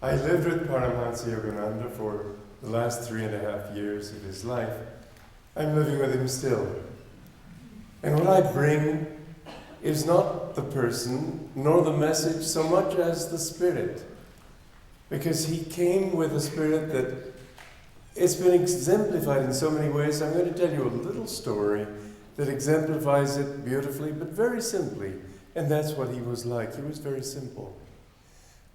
I lived with Paramahansa Yogananda for the last 3.5 years of his life. I'm living with him still. And what I bring is not the person, nor the message, so much as the spirit. Because he came with a spirit that it's been exemplified in so many ways. I'm going to tell you a little story that exemplifies it beautifully, but very simply. And that's what he was like. He was very simple.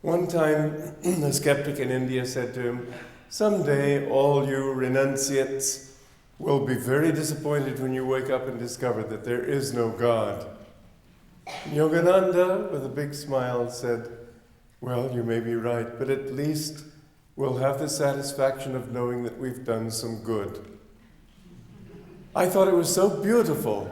One time, a skeptic in India said to him, "Someday all you renunciates will be very disappointed when you wake up and discover that there is no God." Yogananda, with a big smile, said, "Well, you may be right, but at least we'll have the satisfaction of knowing that we've done some good." I thought it was so beautiful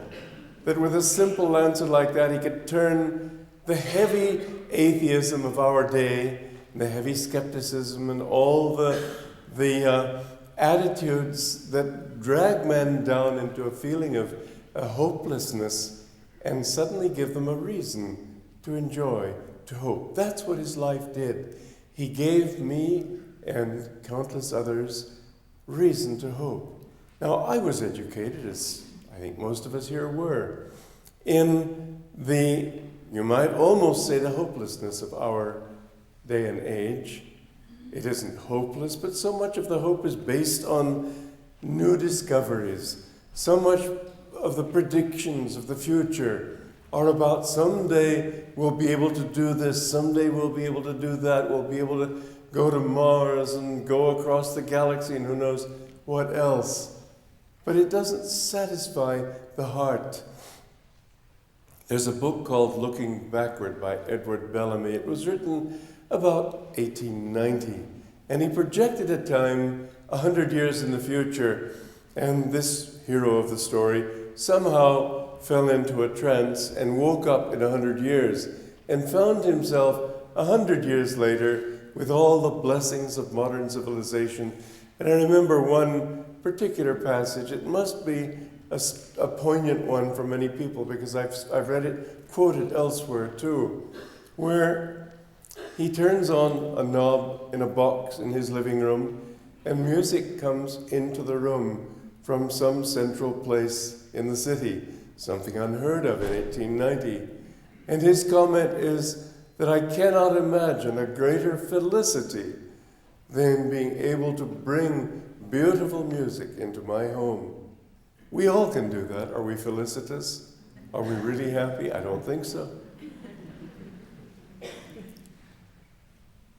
that with a simple answer like that, he could turn the heavy atheism of our day, the heavy skepticism, and all the attitudes that drag men down into a feeling of hopelessness, and suddenly give them a reason to enjoy, to hope. That's what his life did. He gave me and countless others reason to hope. Now, I was educated, as I think most of us here were, in the, you might almost say, the hopelessness of our day and age. It isn't hopeless, but so much of the hope is based on new discoveries. So much of the predictions of the future are about someday we'll be able to do this, someday we'll be able to do that, we'll be able to go to Mars and go across the galaxy and who knows what else. But it doesn't satisfy the heart. There's a book called Looking Backward by Edward Bellamy. It was written about 1890, and he projected a time 100 years in the future, and this hero of the story somehow fell into a trance and woke up in 100 years and found himself 100 years later with all the blessings of modern civilization. And I remember one particular passage. It must be a poignant one for many people because I've read it quoted elsewhere too, where he turns on a knob in a box in his living room and music comes into the room from some central place in the city, something unheard of in 1890. And his comment is that I cannot imagine a greater felicity than being able to bring beautiful music into my home. We all can do that. Are we felicitous? Are we really happy? I don't think so.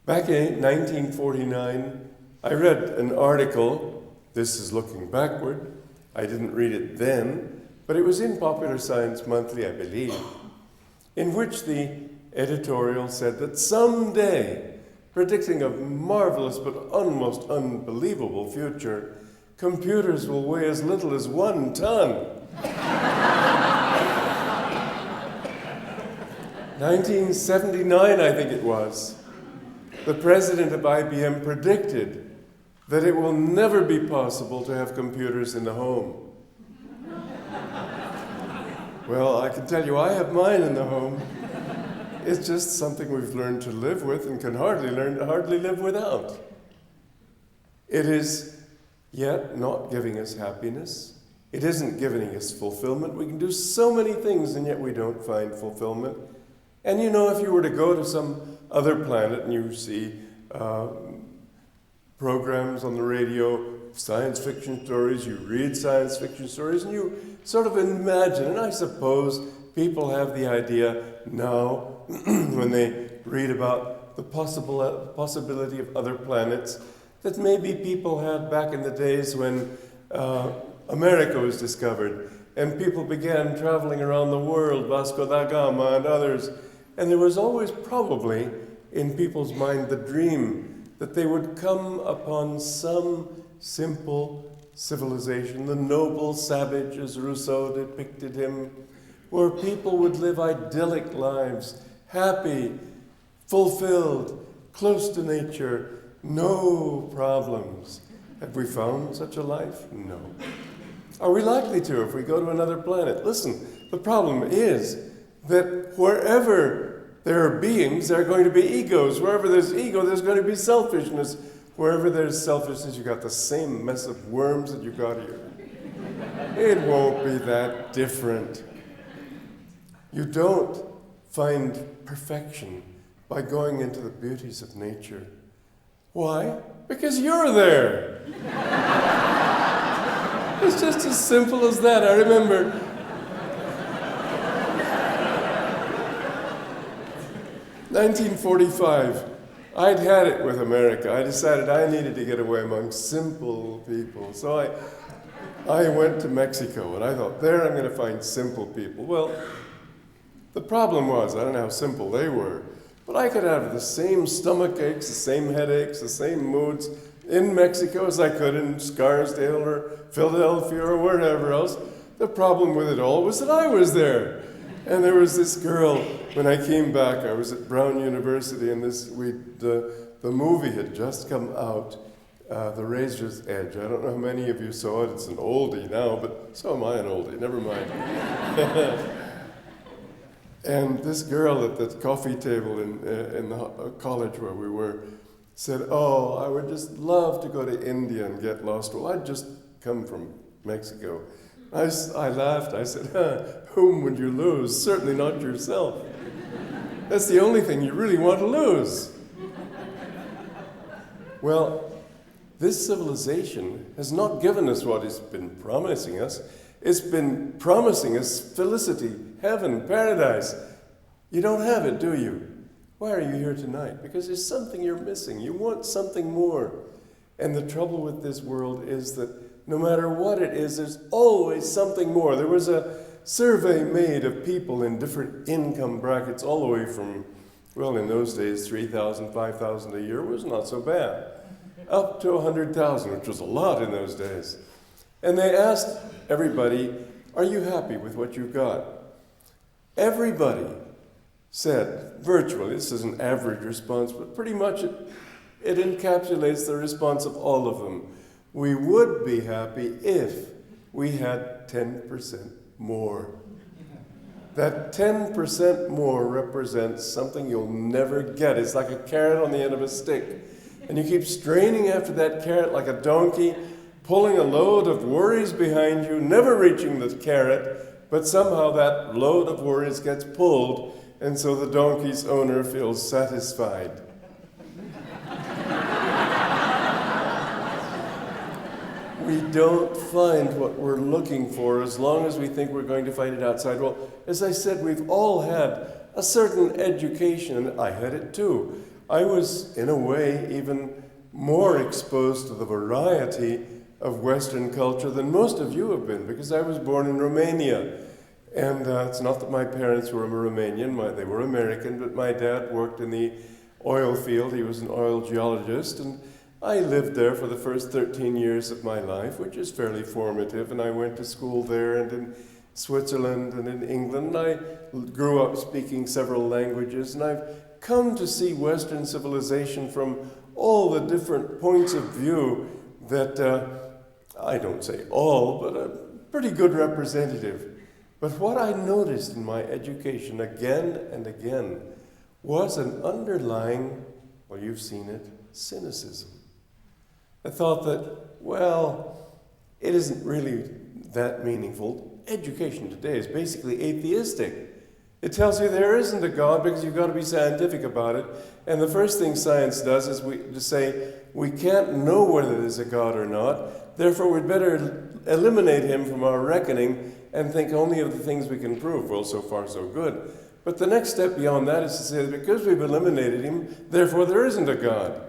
Back in 1949, I read an article. This is looking backward. I didn't read it then, but it was in Popular Science Monthly, I believe, in which the editorial said that someday, predicting a marvelous but almost unbelievable future, computers will weigh as little as 1 ton. 1979, I think it was. The president of IBM predicted that it will never be possible to have computers in the home. Well, I can tell you I have mine in the home. It's just something we've learned to live with and can hardly live without. It is yet not giving us happiness. It isn't giving us fulfillment. We can do so many things and yet we don't find fulfillment. And you know, if you were to go to some other planet and you see programs on the radio, science fiction stories, you read science fiction stories, and you sort of imagine, and I suppose people have the idea now when they read about the possibility of other planets that maybe people had back in the days when America was discovered and people began traveling around the world, Vasco da Gama and others, and there was always probably in people's mind the dream that they would come upon some simple civilization, the noble savage as Rousseau depicted him, where people would live idyllic lives, happy, fulfilled, close to nature, no problems. Have we found such a life? No. Are we likely to if we go to another planet? Listen, the problem is that wherever There are beings, there are going to be egos. Wherever there's ego, there's going to be selfishness. Wherever there's selfishness, you've got the same mess of worms that you've got here. It won't be that different. You don't find perfection by going into the beauties of nature. Why? Because you're there. It's just as simple as that. I remember 1945. I'd had it with America. I decided I needed to get away among simple people. So I went to Mexico, and I thought, there I'm going to find simple people. Well, the problem was, I don't know how simple they were, but I could have the same stomach aches, the same headaches, the same moods in Mexico as I could in Scarsdale or Philadelphia or wherever else. The problem with it all was that I was there. And there was this girl, when I came back, I was at Brown University, and the movie had just come out, The Razor's Edge. I don't know how many of you saw it. It's an oldie now, but so am I an oldie. Never mind. And this girl at the coffee table in the college where we were said, oh, I would just love to go to India and get lost. Well, I'd just come from Mexico. I laughed. I said, whom would you lose? Certainly not yourself. That's the only thing you really want to lose. Well, this civilization has not given us what it's been promising us. It's been promising us felicity, heaven, paradise. You don't have it, do you? Why are you here tonight? Because there's something you're missing. You want something more. And the trouble with this world is that no matter what it is, there's always something more. There was a survey made of people in different income brackets, all the way from, well, in those days, $3,000, $5,000 a year was not so bad, up to $100,000, which was a lot in those days. And they asked everybody, are you happy with what you've got? Everybody said, virtually, this is an average response, but pretty much it encapsulates the response of all of them. We would be happy if we had 10% more. That 10% more represents something you'll never get. It's like a carrot on the end of a stick. And you keep straining after that carrot like a donkey, pulling a load of worries behind you, never reaching the carrot, but somehow that load of worries gets pulled, and so the donkey's owner feels satisfied. We don't find what we're looking for as long as we think we're going to find it outside. Well, as I said, we've all had a certain education, and I had it too. I was, in a way, even more exposed to the variety of Western culture than most of you have been, because I was born in Romania. And it's not that my parents were Romanian, they were American, but my dad worked in the oil field. He was an oil geologist, and I lived there for the first 13 years of my life, which is fairly formative, and I went to school there and in Switzerland and in England. I grew up speaking several languages, and I've come to see Western civilization from all the different points of view that, I don't say all, but a pretty good representative. But what I noticed in my education again and again was an underlying, well, you've seen it, cynicism. I thought that, well, it isn't really that meaningful. Education today is basically atheistic. It tells you there isn't a God because you've got to be scientific about it. And the first thing science does is to say, we can't know whether there's a God or not, therefore we'd better eliminate him from our reckoning and think only of the things we can prove. Well, so far so good. But the next step beyond that is to say that because we've eliminated him, therefore there isn't a God.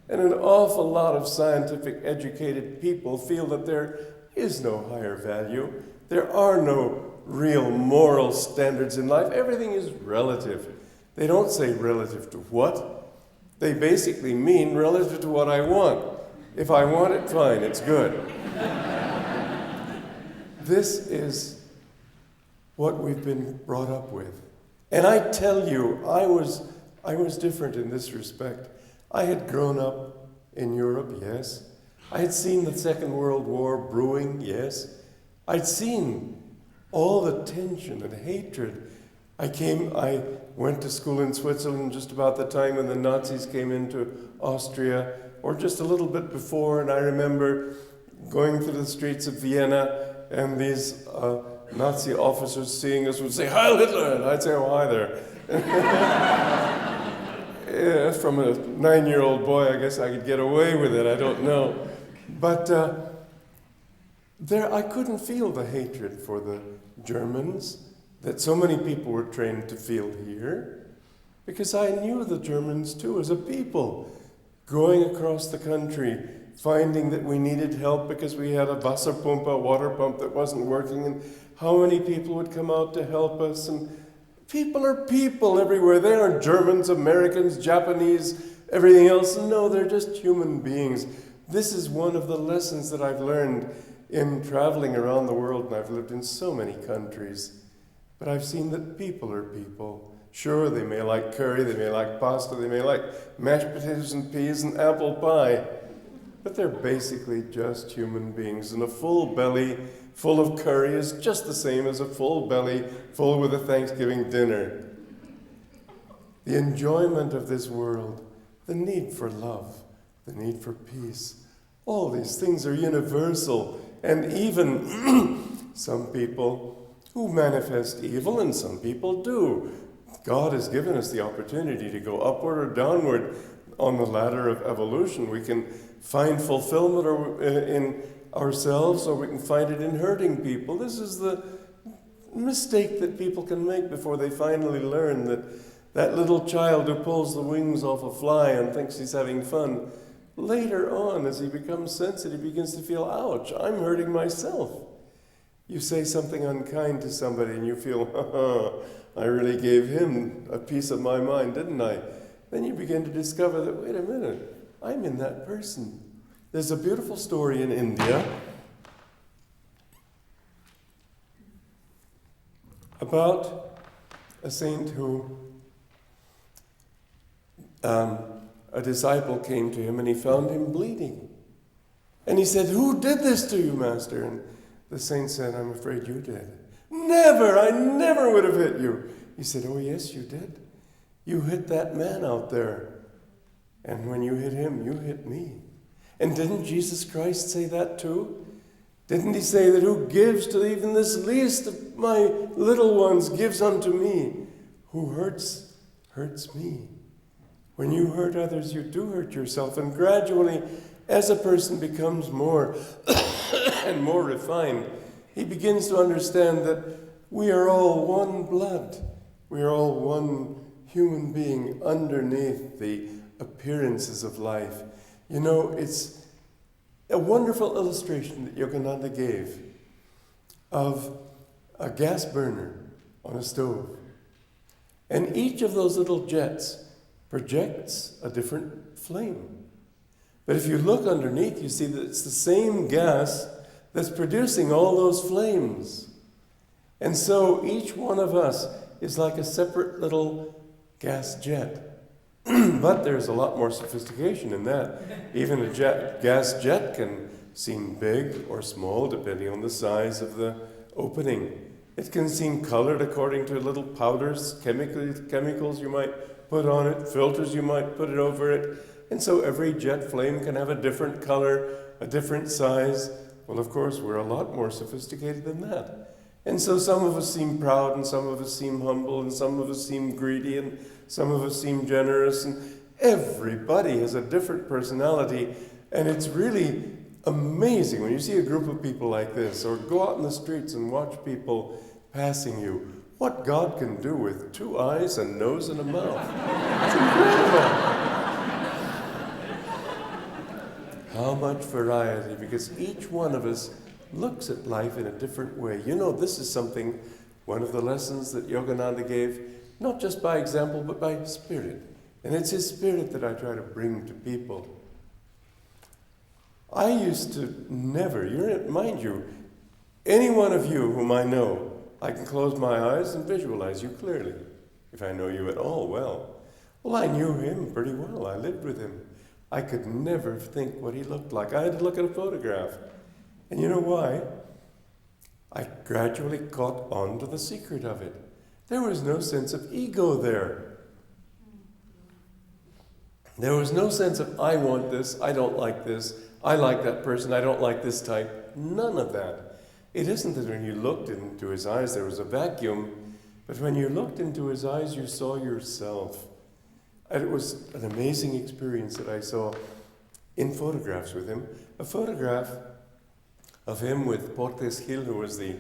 And an awful lot of scientific, educated people feel that there is no higher value. There are no real moral standards in life. Everything is relative. They don't say relative to what. They basically mean relative to what I want. If I want it, fine, it's good. This is what we've been brought up with. And I tell you, I was different in this respect. I had grown up in Europe, yes. I had seen the Second World War brewing, yes. I'd seen all the tension and hatred. I went to school in Switzerland just about the time when the Nazis came into Austria, or just a little bit before, and I remember going through the streets of Vienna, and these Nazi officers seeing us would say, "Heil Hitler!" and I'd say, "Oh, hi there." Yeah, from a 9-year-old boy, I guess I could get away with it, I don't know. But I couldn't feel the hatred for the Germans that so many people were trained to feel here, because I knew the Germans too as a people, going across the country, finding that we needed help because we had a Wasserpump, a water pump that wasn't working, and how many people would come out to help us. And people are people everywhere. They aren't Germans, Americans, Japanese, everything else. No, they're just human beings. This is one of the lessons that I've learned in traveling around the world, and I've lived in so many countries. But I've seen that people are people. Sure, they may like curry, they may like pasta, they may like mashed potatoes and peas and apple pie, but they're basically just human beings. And a full belly full of curry is just the same as a full belly full with a Thanksgiving dinner. The enjoyment of this world, the need for love, the need for peace, all these things are universal. And even some people who manifest evil, and some people do. God has given us the opportunity to go upward or downward on the ladder of evolution. We can find fulfillment in ourselves, or we can find it in hurting people. This is the mistake that people can make before they finally learn that that little child who pulls the wings off a fly and thinks he's having fun, later on, as he becomes sensitive, he begins to feel, ouch, I'm hurting myself. You say something unkind to somebody and you feel, I really gave him a piece of my mind, didn't I? Then you begin to discover that, wait a minute, I'm in that person. There's a beautiful story in India about a saint who, a disciple came to him and he found him bleeding. And he said, "Who did this to you, Master?" And the saint said, "I'm afraid you did." "Never! I never would have hit you." He said, "Oh, yes, you did. You hit that man out there. And when you hit him, you hit me." And didn't Jesus Christ say that too? Didn't he say that who gives to even this least of my little ones gives unto me? Who hurts, hurts me. When you hurt others, you do hurt yourself. And gradually, as a person becomes more and more refined, he begins to understand that we are all one blood. We are all one human being underneath the appearances of life. You know, it's a wonderful illustration that Yogananda gave of a gas burner on a stove. And each of those little jets projects a different flame. But if you look underneath, you see that it's the same gas that's producing all those flames. And so each one of us is like a separate little gas jet. But there's a lot more sophistication in that. Even a gas jet can seem big or small depending on the size of the opening. It can seem colored according to little powders, chemicals you might put on it, filters you might put it over it. And so every jet flame can have a different color, a different size. Well, of course, we're a lot more sophisticated than that. And so some of us seem proud, and some of us seem humble, and some of us seem greedy, and some of us seem generous, and everybody has a different personality. And it's really amazing when you see a group of people like this, or go out in the streets and watch people passing you, what God can do with 2 eyes, a nose, and a mouth. It's incredible. How much variety, because each one of us looks at life in a different way. You know, this is something, one of the lessons that Yogananda gave, not just by example, but by spirit. And it's his spirit that I try to bring to people. I used to never, mind you, any one of you whom I know, I can close my eyes and visualize you clearly, if I know you at all well. Well, I knew him pretty well. I lived with him. I could never think what he looked like. I had to look at a photograph. And you know why? I gradually caught on to the secret of it. There was no sense of ego there. There was no sense of, I want this, I don't like this, I like that person, I don't like this type. None of that. It isn't that when you looked into his eyes there was a vacuum, but when you looked into his eyes you saw yourself. And it was an amazing experience that I saw in photographs with him. A photograph of him with Portes Gil, who was the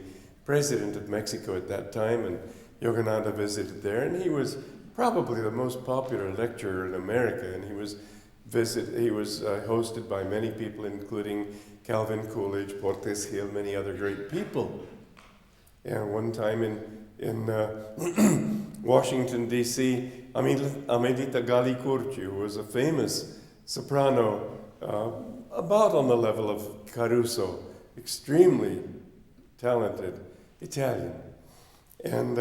president of Mexico at that time, and Yogananda visited there, and he was probably the most popular lecturer in America, and he was hosted by many people, including Calvin Coolidge, Portes Gil, many other great people. And one time in Washington, D.C., Amelita Gali-Curci, who was a famous soprano, about on the level of Caruso, extremely talented Italian. And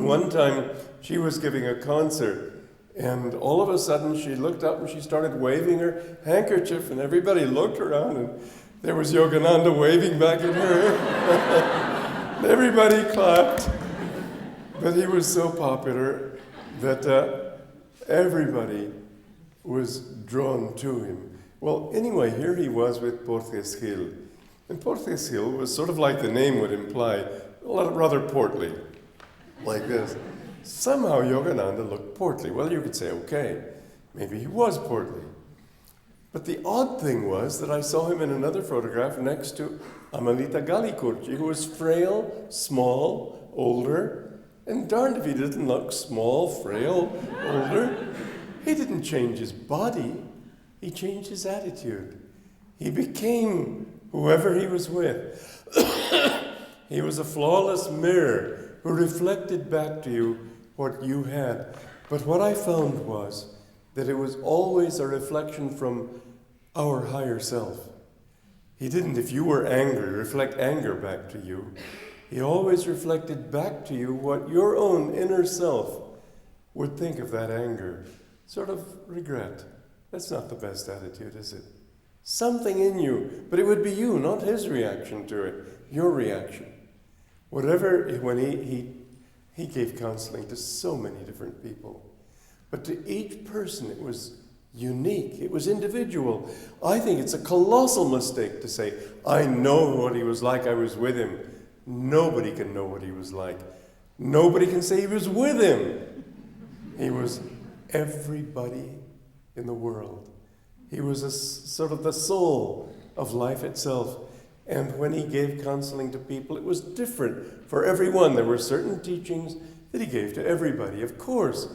one time she was giving a concert, and all of a sudden she looked up and she started waving her handkerchief, and everybody looked around, and there was Yogananda waving back at her. Everybody clapped. But he was so popular that everybody was drawn to him. Well, anyway, here he was with Portes Gil. And Portes Gil was sort of like the name would imply, rather portly, like this. Somehow Yogananda looked portly. Well, you could say, okay, maybe he was portly. But the odd thing was that I saw him in another photograph next to Amelita Gali-Curci, who was frail, small, older, and darned if he didn't look small, frail, older. He didn't change his body, he changed his attitude. He became whoever he was with. He was a flawless mirror who reflected back to you what you had. But what I found was that it was always a reflection from our higher self. He didn't, if you were angry, reflect anger back to you. He always reflected back to you what your own inner self would think of that anger. Sort of regret. That's not the best attitude, is it? Something in you, but it would be you, not his reaction to it, your reaction. Whatever, when he gave counseling to so many different people, but to each person it was unique, it was individual. I think it's a colossal mistake to say, I know what he was like, I was with him. Nobody can know what he was like. Nobody can say he was with him. He was everybody in the world. He was a sort of the soul of life itself. And when he gave counseling to people, it was different for everyone. There were certain teachings that he gave to everybody. Of course,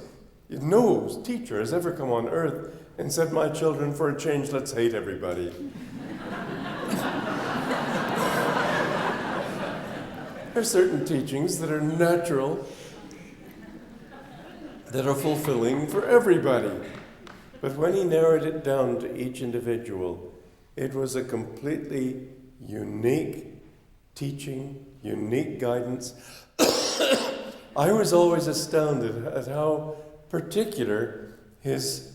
no teacher has ever come on earth and said, my children, for a change, let's hate everybody. There are certain teachings that are natural, that are fulfilling for everybody. But when he narrowed it down to each individual, it was a completely unique teaching, unique guidance. I was always astounded at how particular his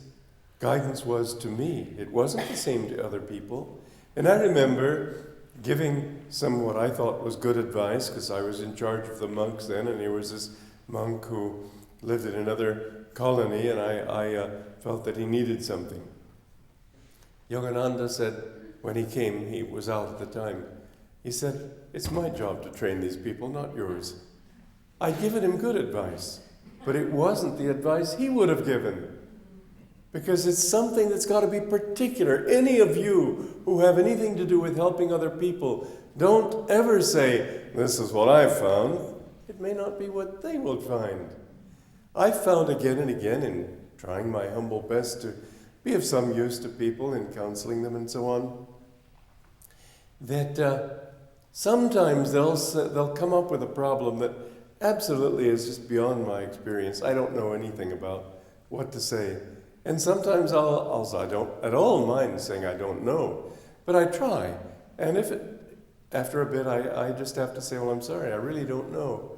guidance was to me. It wasn't the same to other people. And I remember giving some what I thought was good advice, because I was in charge of the monks then, and there was this monk who lived in another colony, and I felt that he needed something. Yogananda said, when he came, he was out at the time, he said, it's my job to train these people, not yours. I'd given him good advice, but it wasn't the advice he would have given, because it's something that's got to be particular. Any of you who have anything to do with helping other people, don't ever say, this is what I've found. It may not be what they will find. I've found again and again, in trying my humble best to be of some use to people in counseling them and so on, that sometimes they'll come up with a problem that absolutely is just beyond my experience. I don't know anything about what to say. And sometimes I don't at all mind saying I don't know, but I try. And after a bit, I just have to say, well, I'm sorry, I really don't know.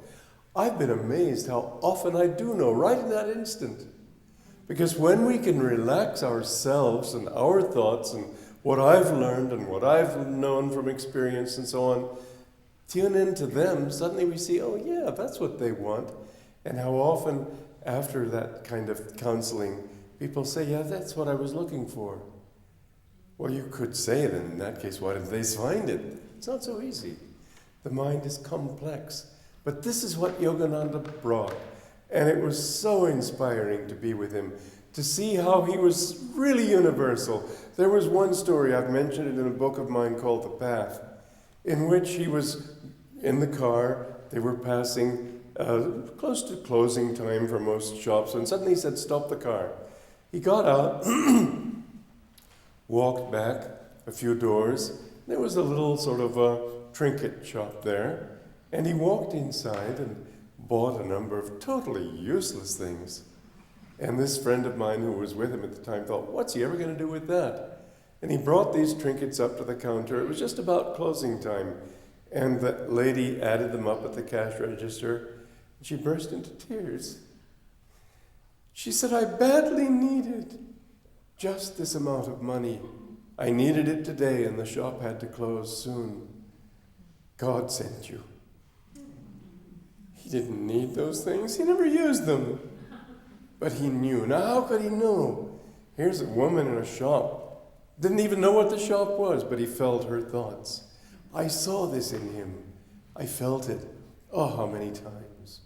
I've been amazed how often I do know, right in that instant. Because when we can relax ourselves and our thoughts and what I've learned and what I've known from experience and so on, tune into them, suddenly we see, oh yeah, that's what they want. And how often after that kind of counseling, people say, yeah, that's what I was looking for. Well, you could say then, in that case, why didn't they find it? It's not so easy. The mind is complex. But this is what Yogananda brought. And it was so inspiring to be with him, to see how he was really universal. There was one story, I've mentioned it in a book of mine called The Path, in which he was in the car, they were passing close to closing time for most shops, and suddenly he said, stop the car. He got out, walked back a few doors. There was a little sort of a trinket shop there, and he walked inside and bought a number of totally useless things. And this friend of mine who was with him at the time thought, what's he ever going to do with that? And he brought these trinkets up to the counter. It was just about closing time. And the lady added them up at the cash register. She burst into tears. She said, I badly needed just this amount of money. I needed it today, and the shop had to close soon. God sent you. He didn't need those things. He never used them. But he knew. Now, how could he know? Here's a woman in a shop. Didn't even know what the shop was, but he felt her thoughts. I saw this in him. I felt it. Oh, how many times.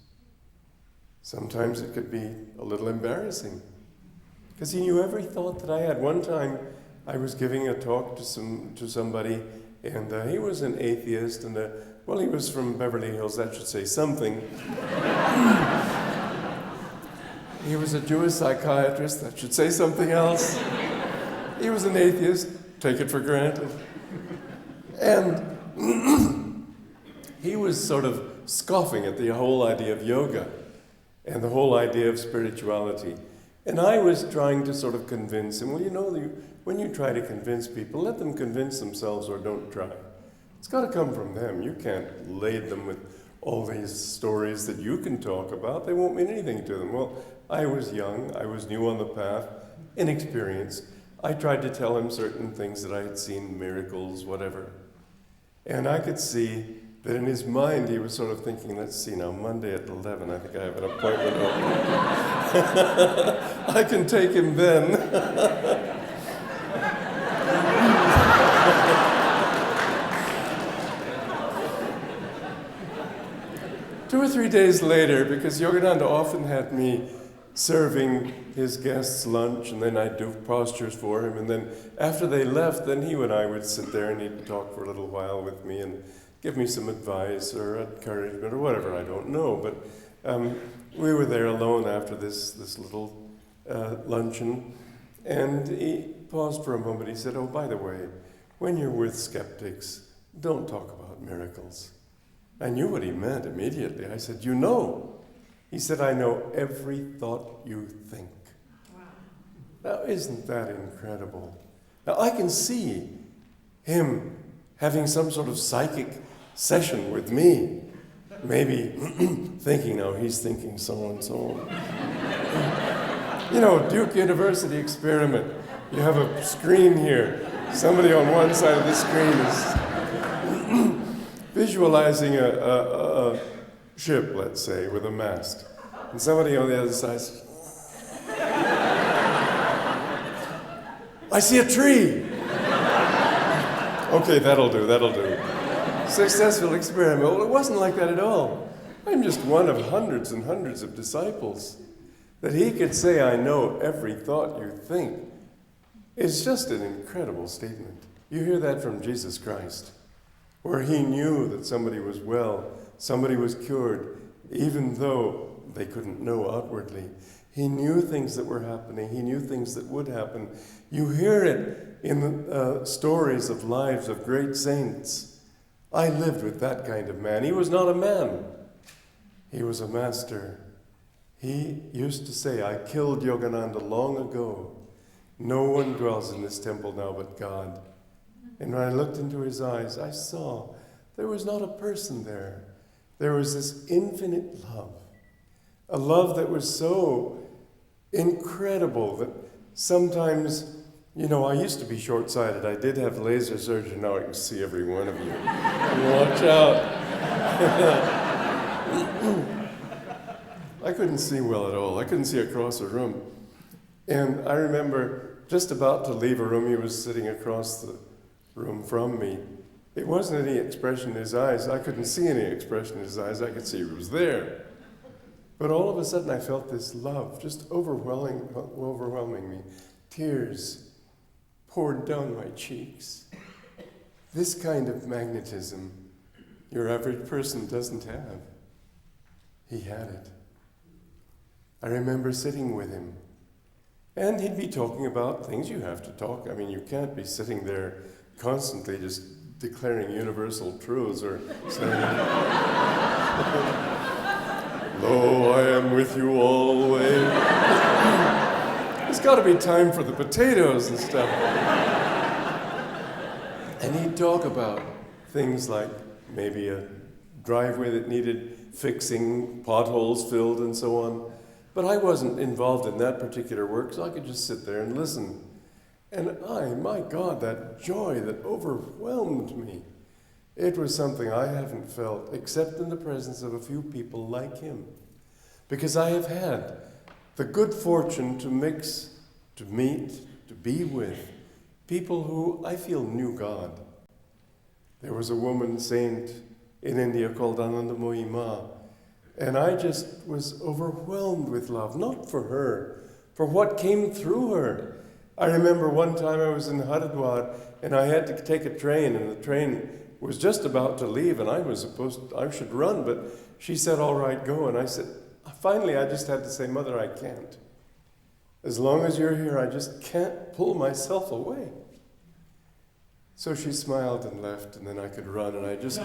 Sometimes it could be a little embarrassing, because he knew every thought that I had. One time, I was giving a talk to somebody, and he was an atheist, and well, he was from Beverly Hills, that should say something. He was a Jewish psychiatrist, that should say something else. He was an atheist, take it for granted. And he was sort of scoffing at the whole idea of yoga and the whole idea of spirituality. And I was trying to sort of convince him, well, you know, when you try to convince people, let them convince themselves or don't try. It's got to come from them. You can't lade them with all these stories that you can talk about. They won't mean anything to them. Well, I was young. I was new on the path, inexperienced. I tried to tell him certain things that I had seen, miracles, whatever. And I could see that in his mind he was sort of thinking, let's see now, Monday at 11, I think I have an appointment open. I can take him then. 2 or 3 days later, because Yogananda often had me serving his guests lunch, and then I'd do postures for him, and then after they left, then he and I would sit there and he'd talk for a little while with me and give me some advice or encouragement or whatever, I don't know. But we were there alone after this little luncheon, and he paused for a moment. He said, oh, by the way, when you're with skeptics, don't talk about miracles. I knew what he meant immediately. I said, you know. He said, I know every thought you think. Wow. Now, isn't that incredible? Now, I can see him having some sort of psychic session with me, maybe thinking, now he's thinking so and so. You know, Duke University experiment. You have a screen here. Somebody on one side of the screen is visualizing a ship, let's say, with a mast. And somebody on the other side says, I see a tree. Okay, that'll do. Successful experiment. Well, it wasn't like that at all. I'm just one of hundreds and hundreds of disciples. That he could say, I know every thought you think, is just an incredible statement. You hear that from Jesus Christ, where he knew that somebody was well, somebody was cured, even though they couldn't know outwardly. He knew things that were happening. He knew things that would happen. You hear it in the stories of lives of great saints. I lived with that kind of man. He was not a man. He was a master. He used to say, I killed Yogananda long ago. No one dwells in this temple now but God. And when I looked into his eyes, I saw there was not a person there. There was this infinite love. A love that was so incredible that sometimes, you know, I used to be short-sighted. I did have laser surgery. Now I can see every one of you. Watch out. I couldn't see well at all. I couldn't see across a room. And I remember just about to leave a room, he was sitting across the room from me. It wasn't any expression in his eyes. I couldn't see any expression in his eyes. I could see he was there. But all of a sudden I felt this love just overwhelming me. Tears poured down my cheeks. This kind of magnetism your average person doesn't have. He had it. I remember sitting with him. And he'd be talking about things you have to talk. I mean, you can't be sitting there constantly just declaring universal truths or saying, lo, I am with you always. There's got to be time for the potatoes and stuff. And he'd talk about things like maybe a driveway that needed fixing, potholes filled and so on. But I wasn't involved in that particular work, so I could just sit there and listen. And my God, that joy that overwhelmed me. It was something I haven't felt except in the presence of a few people like him. Because I have had the good fortune to mix, to meet, to be with people who I feel knew God. There was a woman saint in India called Anandamoyi Ma, and I just was overwhelmed with love, not for her, for what came through her. I remember one time I was in Haridwar, and I had to take a train, and the train was just about to leave, and I should run, but she said, all right, go. And I said, finally, I just had to say, Mother, I can't. As long as you're here, I just can't pull myself away. So she smiled and left, and then I could run, and I just...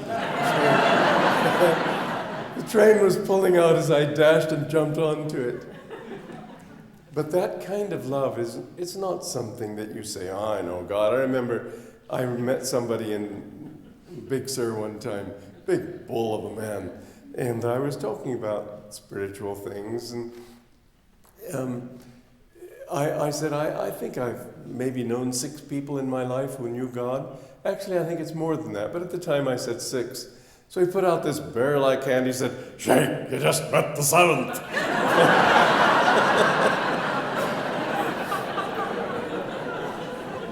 The train was pulling out as I dashed and jumped onto it. But that kind of love it's not something that you say, oh, I know God. I remember I met somebody in Big Sur one time, big bull of a man, and I was talking about spiritual things, and I said, I think I've maybe known 6 people in my life who knew God. Actually, I think it's more than that, but at the time I said 6. So he put out this bear-like hand. He said, Sheikh, you just met the 7th.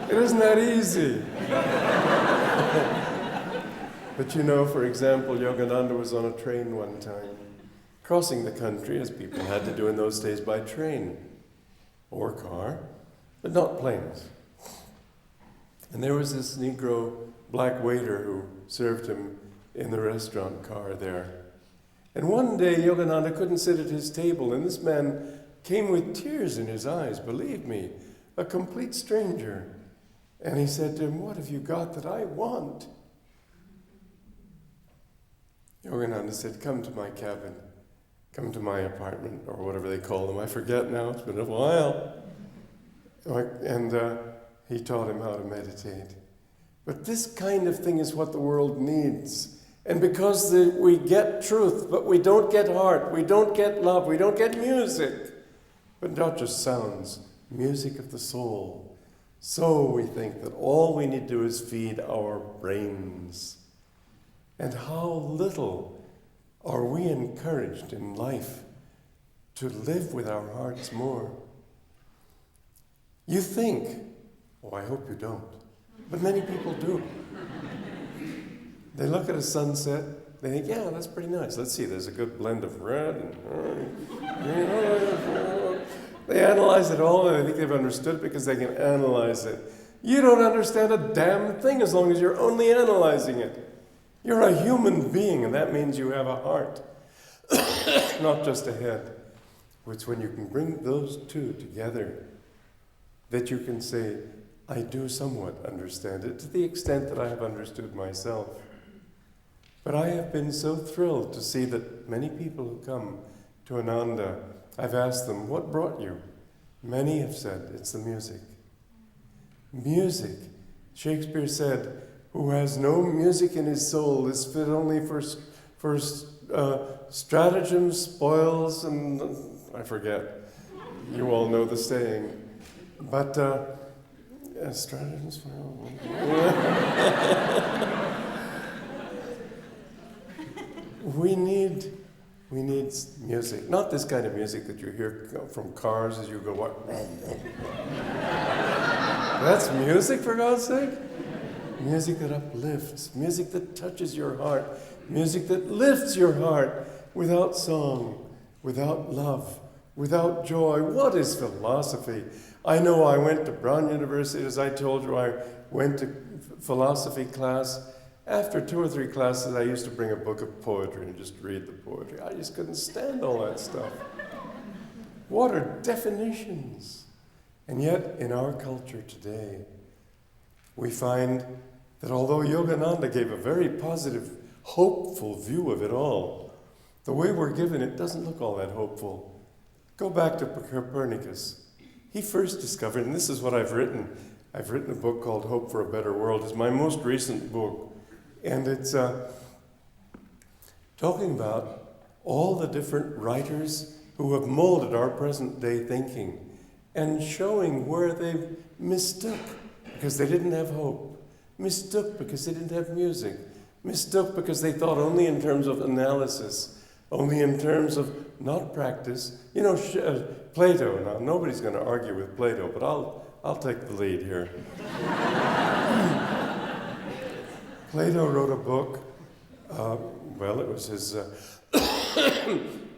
It isn't that easy. But you know, for example, Yogananda was on a train one time, crossing the country, as people had to do in those days, by train or car, but not planes. And there was this Negro black waiter who served him in the restaurant car there. And one day Yogananda couldn't sit at his table, and this man came with tears in his eyes, believe me, a complete stranger. And he said to him, what have you got that I want? Yogananda said, come to my cabin, come to my apartment, or whatever they call them. I forget now, it's been a while. And he taught him how to meditate. But this kind of thing is what the world needs. And because we get truth, but we don't get heart, we don't get love, we don't get music. But not just sounds, music of the soul. So we think that all we need to do is feed our brains. And how little are we encouraged in life to live with our hearts more. You think, oh, I hope you don't, but many people do. They look at a sunset, they think, yeah, that's pretty nice. Let's see, there's a good blend of red and they analyze it all, and they think they've understood it because they can analyze it. You don't understand a damn thing as long as you're only analyzing it. You're a human being, and that means you have a heart, not just a head. It's when you can bring those two together that you can say, I do somewhat understand it, to the extent that I have understood myself. But I have been so thrilled to see that many people who come to Ananda, I've asked them, what brought you? Many have said, it's the music. Music. Shakespeare said, who has no music in his soul is fit only for stratagems, spoils, and I forget. You all know the saying. But stratagems, spoils. We We need music. Not this kind of music that you hear from cars as you go, what? That's music, for God's sake? Music that uplifts, music that touches your heart, music that lifts your heart without song, without love, without joy. What is philosophy? I know I went to Brown University, as I told you, I went to philosophy class. After 2 or 3 classes, I used to bring a book of poetry and just read the poetry. I just couldn't stand all that stuff. What are definitions? And yet, in our culture today, we find that although Yogananda gave a very positive, hopeful view of it all, the way we're given it doesn't look all that hopeful. Go back to Copernicus. He first discovered, and this is what I've written a book called Hope for a Better World. It's my most recent book. And it's talking about all the different writers who have molded our present day thinking and showing where they mistook because they didn't have hope, mistook because they didn't have music, mistook because they thought only in terms of analysis, only in terms of not practice. You know, Plato, now nobody's going to argue with Plato, but I'll take the lead here. Plato wrote a book, it was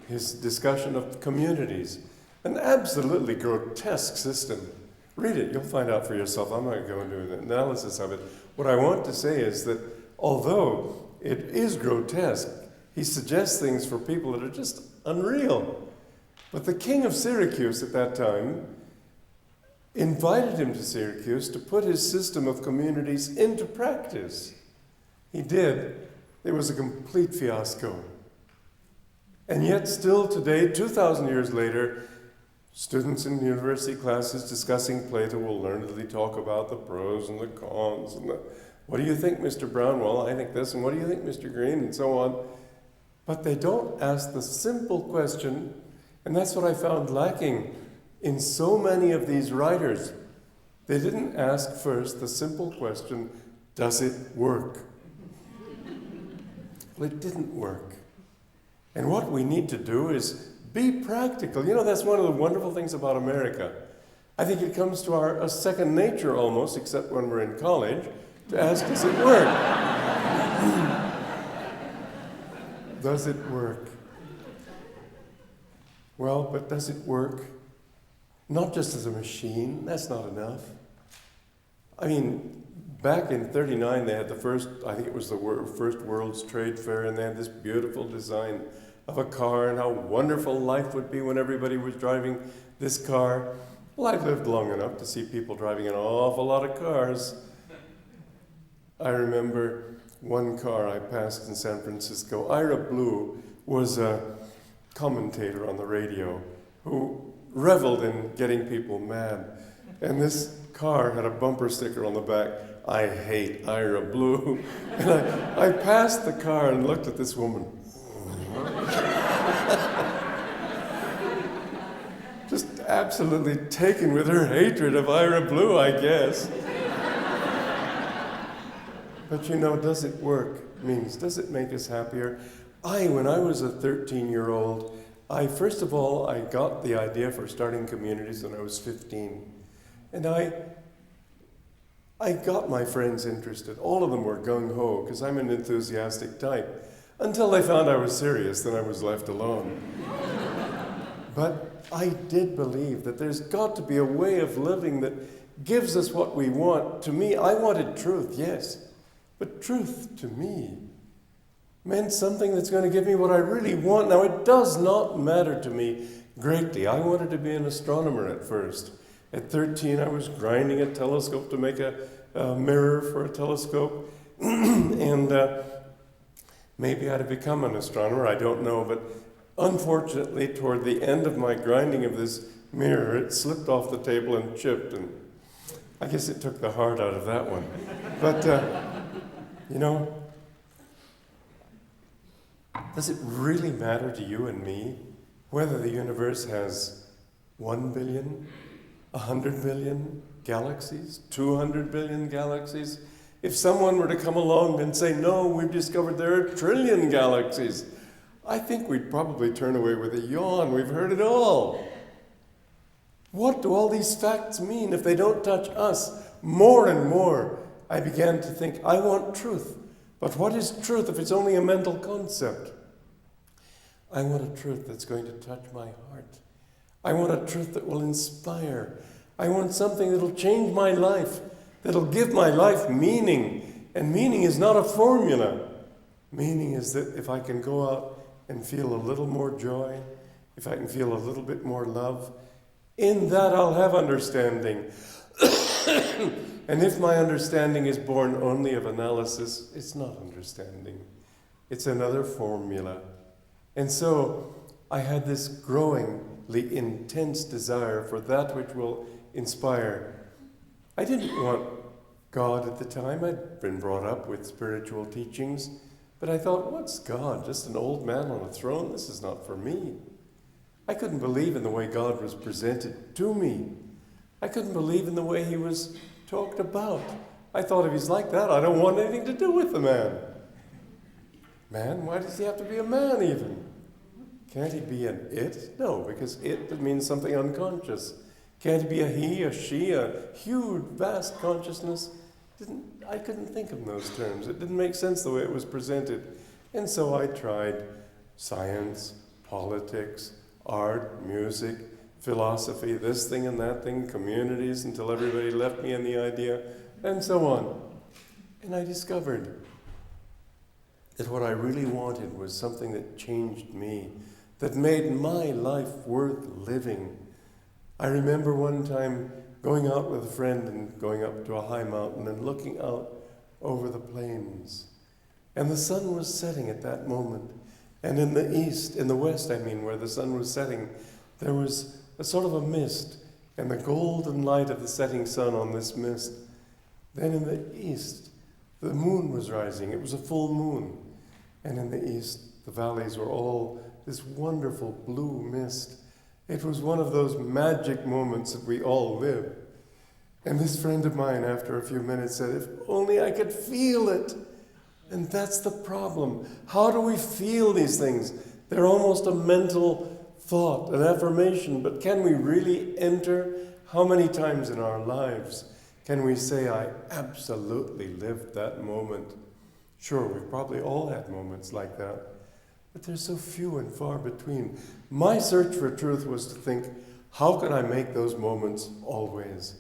his discussion of communities, an absolutely grotesque system. Read it, you'll find out for yourself. I'm not going to go into an analysis of it. What I want to say is that although it is grotesque, he suggests things for people that are just unreal. But the king of Syracuse at that time invited him to Syracuse to put his system of communities into practice. He did. It was a complete fiasco. And yet still today, 2,000 years later, students in university classes discussing Plato will learnedly talk about the pros and the cons. And what do you think, Mr. Brown? Well, I think this. And what do you think, Mr. Green? And so on. But they don't ask the simple question, and that's what I found lacking in so many of these writers. They didn't ask first the simple question, does it work? Well, it didn't work. And what we need to do is be practical. You know, that's one of the wonderful things about America. I think it comes to a second nature almost, except when we're in college, to ask, does it work? Does it work? Well, but does it work? Not just as a machine, that's not enough. I mean, back in 1939, they had the first, I think it was the first World's Trade Fair, and they had this beautiful design of a car and how wonderful life would be when everybody was driving this car. Well, I've lived long enough to see people driving an awful lot of cars. I remember one car I passed in San Francisco. Ira Blue was a commentator on the radio who reveled in getting people mad. And this car had a bumper sticker on the back, I hate Ira Blue. And I passed the car and looked at this woman. Just absolutely taken with her hatred of Ira Blue, I guess. But you know, does it work? Does it make us happier? When I was a 13-year-old, first of all, I got the idea for starting communities when I was 15. And I got my friends interested. All of them were gung-ho, because I'm an enthusiastic type. Until they found I was serious, then I was left alone. But I did believe that there's got to be a way of living that gives us what we want. To me, I wanted truth, yes. But truth, to me, meant something that's going to give me what I really want. Now, it does not matter to me greatly. I wanted to be an astronomer at first. At 13, I was grinding a telescope to make a mirror for a telescope. And maybe I'd have become an astronomer, I don't know. But unfortunately, toward the end of my grinding of this mirror, it slipped off the table and chipped. And I guess it took the heart out of that one. But, you know, does it really matter to you and me whether the universe has 1 billion, 100 billion galaxies, 200 billion galaxies? If someone were to come along and say, no, we've discovered there are 1 trillion galaxies, I think we'd probably turn away with a yawn. We've heard it all. What do all these facts mean if they don't touch us? More and more, I began to think, I want truth. But what is truth if it's only a mental concept? I want a truth that's going to touch my heart. I want a truth that will inspire. I want something that'll change my life, that'll give my life meaning. And meaning is not a formula. Meaning is that if I can go out and feel a little more joy, if I can feel a little bit more love, in that I'll have understanding. And if my understanding is born only of analysis, it's not understanding. It's another formula. And so I had this growingly intense desire for that which will inspire. I didn't want God at the time. I'd been brought up with spiritual teachings, but I thought, what's God? Just an old man on a throne? This is not for me. I couldn't believe in the way God was presented to me. I couldn't believe in the way he was talked about. I thought if he's like that, I don't want anything to do with the man. Man? Why does he have to be a man even? Can't he be an it? No, because it means something unconscious. Can't he be a he, a she, a huge, vast consciousness? I couldn't think of those terms. It didn't make sense the way it was presented. And so I tried science, politics, art, music, philosophy, this thing and that thing, communities, until everybody left me in the idea, and so on. And I discovered that what I really wanted was something that changed me, that made my life worth living. I remember one time going out with a friend and going up to a high mountain and looking out over the plains. And the sun was setting at that moment. And in the east, in the west, where the sun was setting, there was a sort of a mist, and the golden light of the setting sun on this mist. Then in the east, the moon was rising. It was a full moon. And in the east, the valleys were all this wonderful blue mist. It was one of those magic moments that we all live. And this friend of mine, after a few minutes, said, if only I could feel it. And that's the problem. How do we feel these things? They're almost a mental thought, an affirmation, but can we really enter? How many times in our lives can we say, I absolutely lived that moment? Sure, we've probably all had moments like that, but they're so few and far between. My search for truth was to think, how can I make those moments always?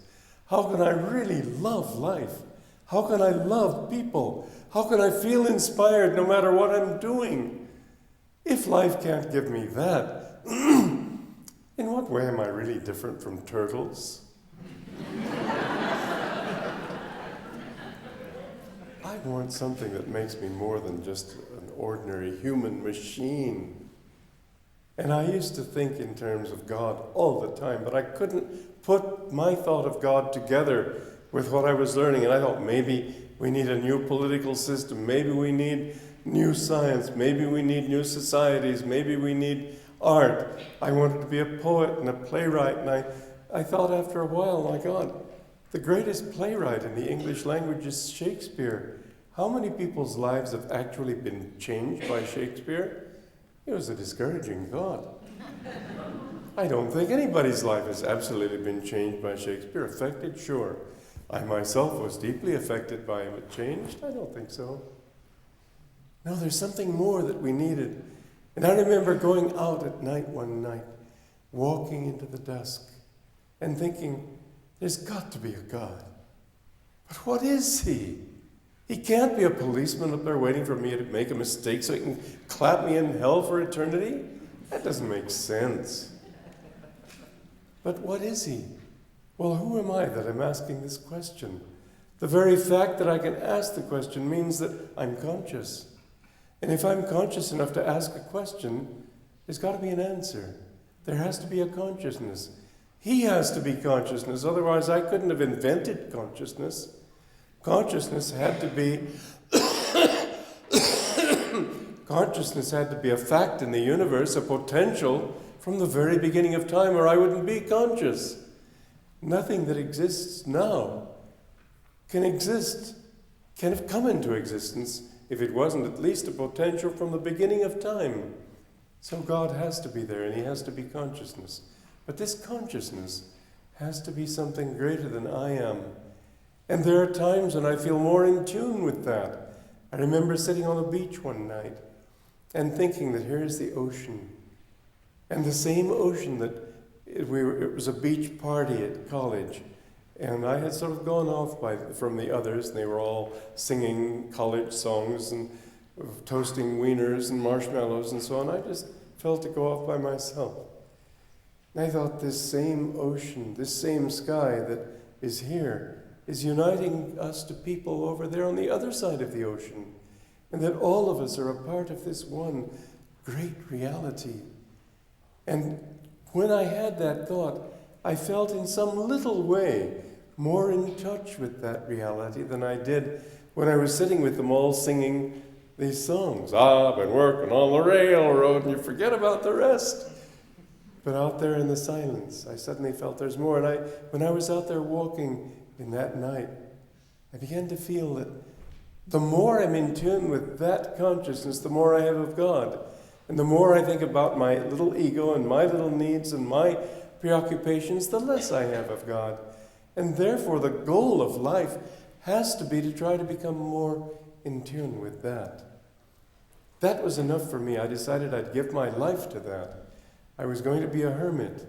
How can I really love life? How can I love people? How can I feel inspired no matter what I'm doing? If life can't give me that, in what way am I really different from turtles? I want something that makes me more than just an ordinary human machine. And I used to think in terms of God all the time, but I couldn't put my thought of God together with what I was learning. And I thought maybe we need a new political system, maybe we need new science, maybe we need new societies, maybe we need art. I wanted to be a poet and a playwright, and I thought after a while, my God, the greatest playwright in the English language is Shakespeare. How many people's lives have actually been changed by Shakespeare? It was a discouraging thought. I don't think anybody's life has absolutely been changed by Shakespeare. Affected, sure. I myself was deeply affected by him. It changed? I don't think so. No, there's something more that we needed. And I remember going out at night one night, walking into the dusk, and thinking, there's got to be a God. But what is he? He can't be a policeman up there waiting for me to make a mistake so he can clap me in hell for eternity. That doesn't make sense. But what is he? Well, who am I that I'm asking this question? The very fact that I can ask the question means that I'm conscious. And if I'm conscious enough to ask a question, there's got to be an answer. There has to be a consciousness. He has to be consciousness, otherwise I couldn't have invented consciousness. Consciousness had to be consciousness had to be a fact in the universe, a potential from the very beginning of time, or I wouldn't be conscious. Nothing that exists now can have come into existence if it wasn't at least a potential from the beginning of time. So God has to be there, and he has to be consciousness. But this consciousness has to be something greater than I am. And there are times when I feel more in tune with that. I remember sitting on the beach one night and thinking that here's the ocean. And the same ocean that it was a beach party at college. And I had sort of gone off from the others, and they were all singing college songs and toasting wieners and marshmallows and so on. I just felt to go off by myself. And I thought, this same ocean, this same sky that is here is uniting us to people over there on the other side of the ocean. And that all of us are a part of this one great reality. And when I had that thought, I felt in some little way more in touch with that reality than I did when I was sitting with them all singing these songs. I've been working on the railroad, and you forget about the rest. But out there in the silence, I suddenly felt there's more. And when I was out there walking in that night, I began to feel that the more I'm in tune with that consciousness, the more I have of God. And the more I think about my little ego and my little needs and my preoccupations, the less I have of God. And therefore, the goal of life has to be to try to become more in tune with that. That was enough for me. I decided I'd give my life to that. I was going to be a hermit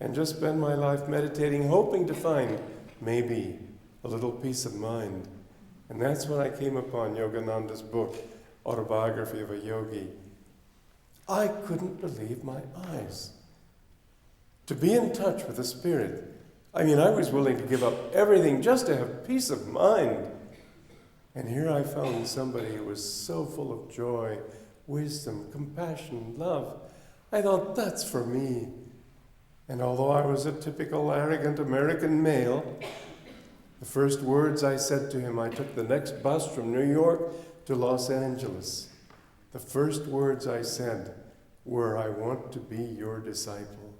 and just spend my life meditating, hoping to find maybe a little peace of mind. And that's when I came upon Yogananda's book, Autobiography of a Yogi. I couldn't believe my eyes. To be in touch with the Spirit. I mean, I was willing to give up everything just to have peace of mind. And here I found somebody who was so full of joy, wisdom, compassion, love. I thought, that's for me. And although I was a typical arrogant American male, the first words I said to him, I took the next bus from New York to Los Angeles. The first words I said were, I want to be your disciple.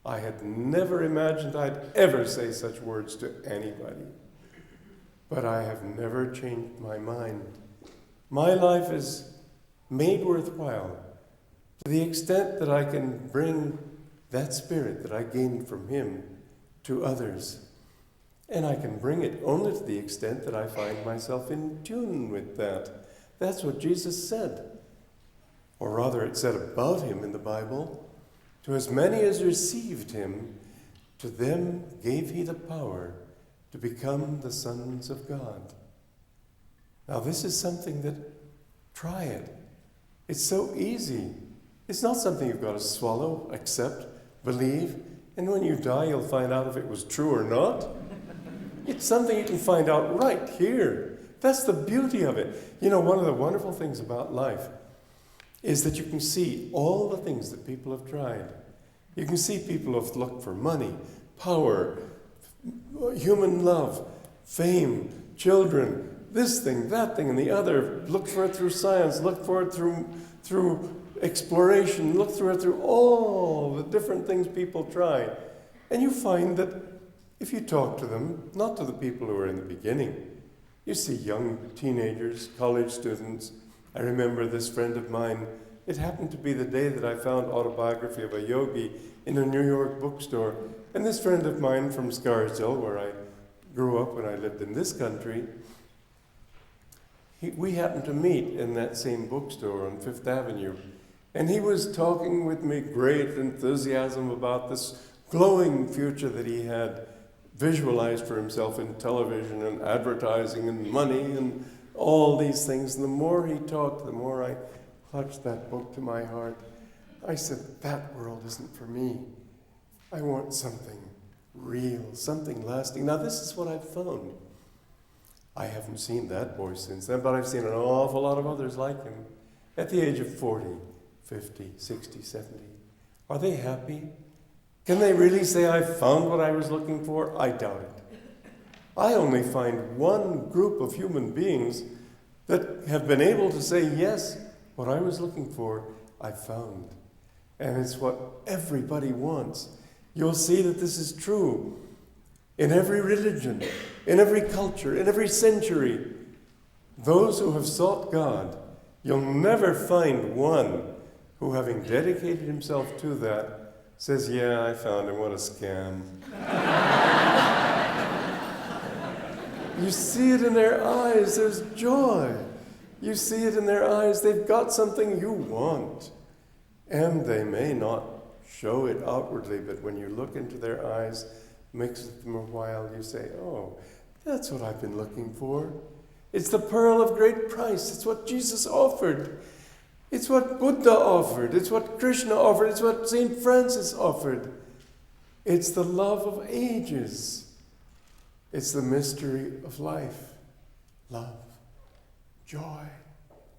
I had never imagined I'd ever say such words to anybody. But I have never changed my mind. My life is made worthwhile to the extent that I can bring that spirit that I gained from him to others. And I can bring it only to the extent that I find myself in tune with that. That's what Jesus said. Or rather, it said about him in the Bible, to as many as received him, to them gave he the power to become the sons of God. Now this is something that, try it. It's so easy. It's not something you've got to swallow, accept, believe, and when you die you'll find out if it was true or not. It's something you can find out right here. That's the beauty of it. You know, one of the wonderful things about life is that you can see all the things that people have tried. You can see people who have looked for money, power, human love, fame, children, this thing, that thing, and the other. Look for it through science, look for it through exploration, look through it through all the different things people try. And you find that if you talk to them, not to the people who are in the beginning, you see young teenagers, college students. I remember this friend of mine, it happened to be the day that I found Autobiography of a Yogi in a New York bookstore. And this friend of mine from Scarsdale, where I grew up when I lived in this country, we happened to meet in that same bookstore on Fifth Avenue. And he was talking with me great enthusiasm about this glowing future that he had visualized for himself in television and advertising and money and all these things. And the more he talked, the more I clutched that book to my heart. I said, that world isn't for me. I want something real, something lasting. Now this is what I've found. I haven't seen that boy since then, but I've seen an awful lot of others like him. At the age of 40, 50, 60, 70. Are they happy? Can they really say, I found what I was looking for? I doubt it. I only find one group of human beings that have been able to say, yes, what I was looking for, I found. And it's what everybody wants. You'll see that this is true in every religion, in every culture, in every century. Those who have sought God, you'll never find one who, having dedicated himself to that, says, yeah, I found him, what a scam. You see it in their eyes, there's joy. You see it in their eyes, they've got something you want. And they may not show it outwardly, but when you look into their eyes, mix with them a while, you say, oh, that's what I've been looking for. It's the pearl of great price. It's what Jesus offered. It's what Buddha offered. It's what Krishna offered. It's what St. Francis offered. It's the love of ages. It's the mystery of life. Love. Joy.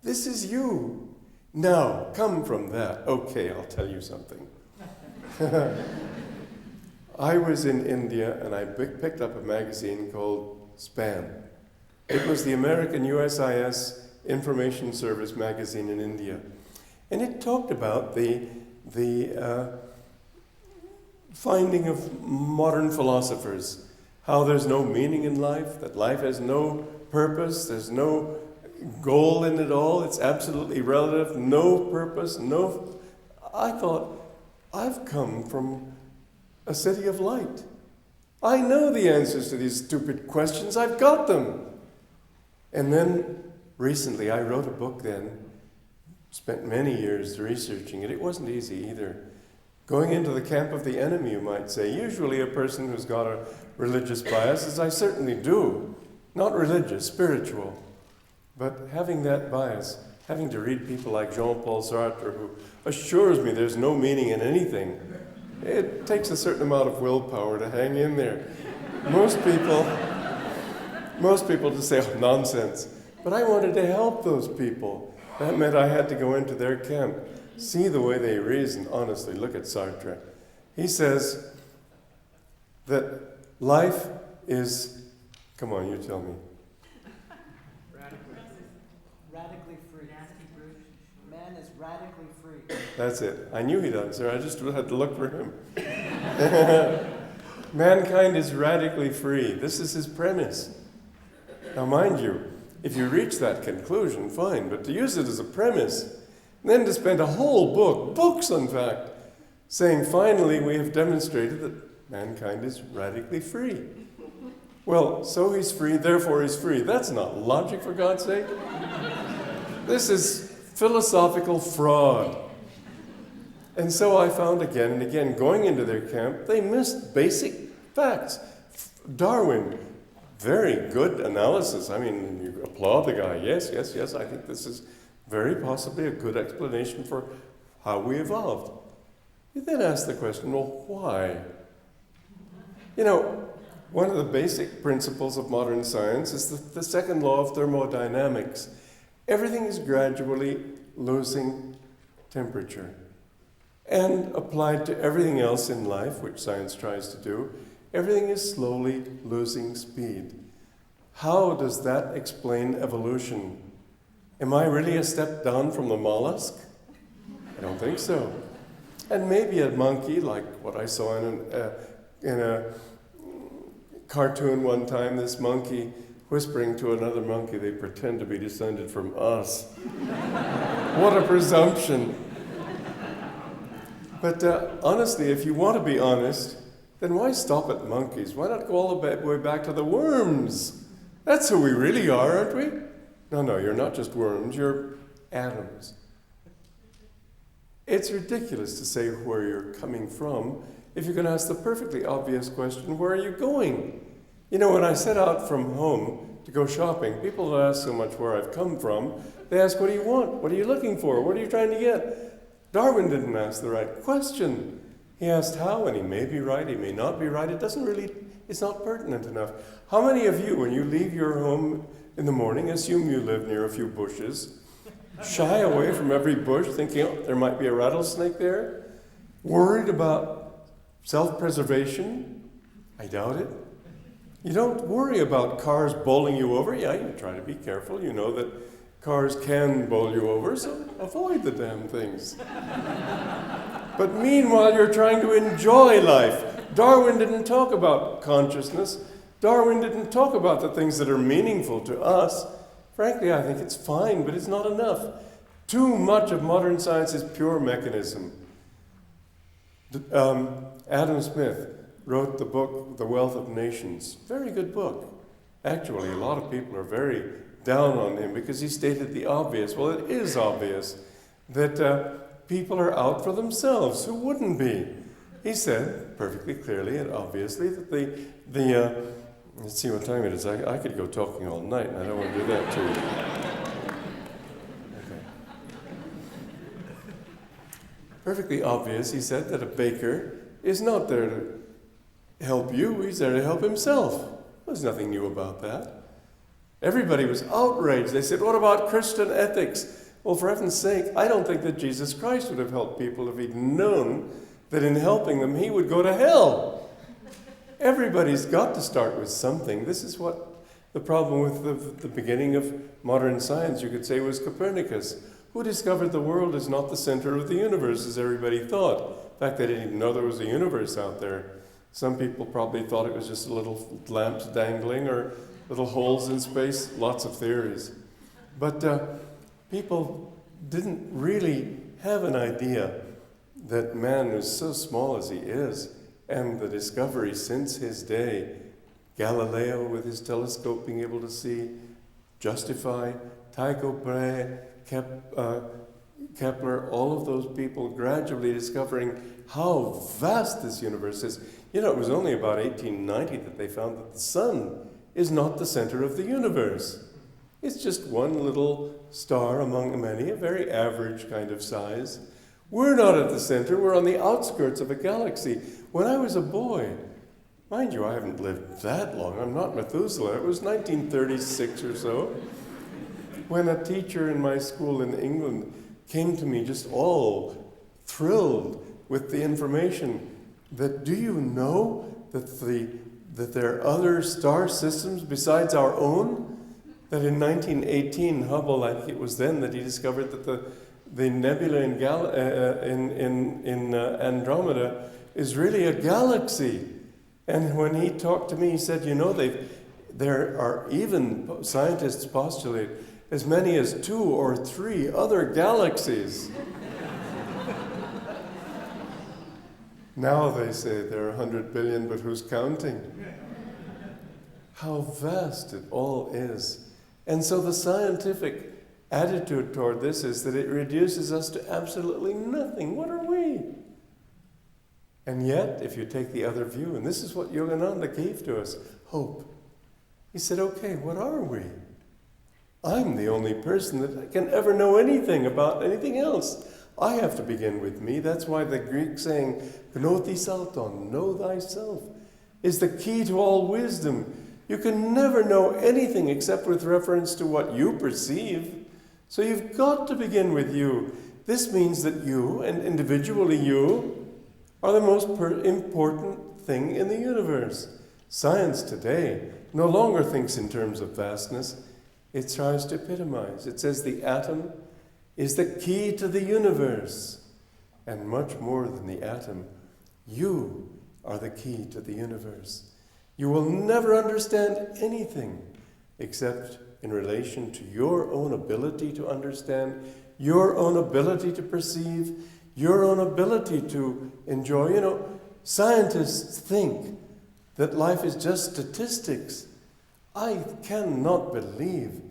This is you. Now, come from that. Okay, I'll tell you something. I was in India and I picked up a magazine called Span. It was the American USIS Information Service magazine in India. And it talked about the finding of modern philosophers, how there's no meaning in life, that life has no purpose, there's no goal in it all, it's absolutely relative, no purpose, no... I thought, I've come from a city of light. I know the answers to these stupid questions, I've got them. And then, recently, I wrote a book then, spent many years researching it. It wasn't easy either. Going into the camp of the enemy, you might say. Usually a person who's got a religious bias, as I certainly do. Not religious, spiritual. But having that bias, having to read people like Jean-Paul Sartre, who assures me there's no meaning in anything, it takes a certain amount of willpower to hang in there. Most people just say, oh, nonsense. But I wanted to help those people. That meant I had to go into their camp, see the way they reason. Honestly, look at Sartre. He says that life is, come on, you tell me. Radically free. Man is radically free. That's it. I knew he'd answer. I just had to look for him. Mankind is radically free. This is his premise. Now, mind you, if you reach that conclusion, fine, but to use it as a premise, and then to spend a whole book, books in fact, saying finally we have demonstrated that mankind is radically free. Well, so he's free, therefore he's free. That's not logic, for God's sake. This is philosophical fraud. And so I found again and again, going into their camp, they missed basic facts. Darwin, very good analysis. I mean, you applaud the guy. Yes, I think this is very possibly a good explanation for how we evolved. You then ask the question, well, why? You know, one of the basic principles of modern science is the second law of thermodynamics. Everything is gradually losing temperature. And applied to everything else in life, which science tries to do, everything is slowly losing speed. How does that explain evolution? Am I really a step down from the mollusk? I don't think so. And maybe a monkey, like what I saw in a cartoon one time, this monkey whispering to another monkey, they pretend to be descended from us. What a presumption. But honestly, if you want to be honest, then why stop at monkeys? Why not go all the way back to the worms? That's who we really are, aren't we? No, you're not just worms, you're atoms. It's ridiculous to say where you're coming from if you can ask the perfectly obvious question, where are you going? You know, when I set out from home to go shopping, people don't ask so much where I've come from. They ask, what do you want? What are you looking for? What are you trying to get? Darwin didn't ask the right question. He asked how, and he may be right, he may not be right. It's not pertinent enough. How many of you, when you leave your home in the morning, assume you live near a few bushes, shy away from every bush, thinking, oh, there might be a rattlesnake there, worried about self-preservation? I doubt it. You don't worry about cars bowling you over. Yeah, you try to be careful. You know that cars can bowl you over, so avoid the damn things. But meanwhile, you're trying to enjoy life. Darwin didn't talk about consciousness. Darwin didn't talk about the things that are meaningful to us. Frankly, I think it's fine, but it's not enough. Too much of modern science is pure mechanism. Adam Smith wrote the book, The Wealth of Nations. Very good book. Actually, a lot of people are very down on him because he stated the obvious. Well, it is obvious that people are out for themselves. Who wouldn't be? He said perfectly clearly and obviously that let's see what time it is. I could go talking all night, and I don't want to do that to you. Okay. Perfectly obvious, he said, that a baker is not there to help you, he's there to help himself. There's nothing new about that. Everybody was outraged. They said, what about Christian ethics? Well, for heaven's sake, I don't think that Jesus Christ would have helped people if he'd known that in helping them, he would go to hell. Everybody's got to start with something. This is what the problem with the beginning of modern science, you could say, was Copernicus, who discovered the world is not the center of the universe, as everybody thought. In fact, they didn't even know there was a universe out there. Some people probably thought it was just little lamps dangling or little holes in space, lots of theories. But people didn't really have an idea that man is so small as he is, and the discovery since his day, Galileo with his telescope being able to see, justify, Tycho Brahe, Kepler, all of those people gradually discovering how vast this universe is. You know, it was only about 1890 that they found that the sun is not the center of the universe. It's just one little star among many, a very average kind of size. We're not at the center, we're on the outskirts of a galaxy. When I was a boy, mind you, I haven't lived that long, I'm not Methuselah, it was 1936 or so, when a teacher in my school in England came to me just all thrilled with the information that, do you know that there are other star systems besides our own? That in 1918, Hubble, I think it was then that he discovered that the nebula in Andromeda is really a galaxy. And when he talked to me, he said, you know, there are even scientists postulate as many as 2 or 3 other galaxies. Now they say there are 100 billion, but who's counting? How vast it all is. And so the scientific attitude toward this is that it reduces us to absolutely nothing. What are we? And yet, if you take the other view, and this is what Yogananda gave to us, hope. He said, okay, what are we? I'm the only person that can ever know anything about anything else. I have to begin with me. That's why the Greek saying, "Gno thyself," know thyself, is the key to all wisdom. You can never know anything except with reference to what you perceive. So you've got to begin with you. This means that you, and individually you, are the most important thing in the universe. Science today no longer thinks in terms of vastness. It tries to epitomize. It says the atom is the key to the universe. And much more than the atom, you are the key to the universe. You will never understand anything except in relation to your own ability to understand, your own ability to perceive, your own ability to enjoy. You know, scientists think that life is just statistics. I cannot believe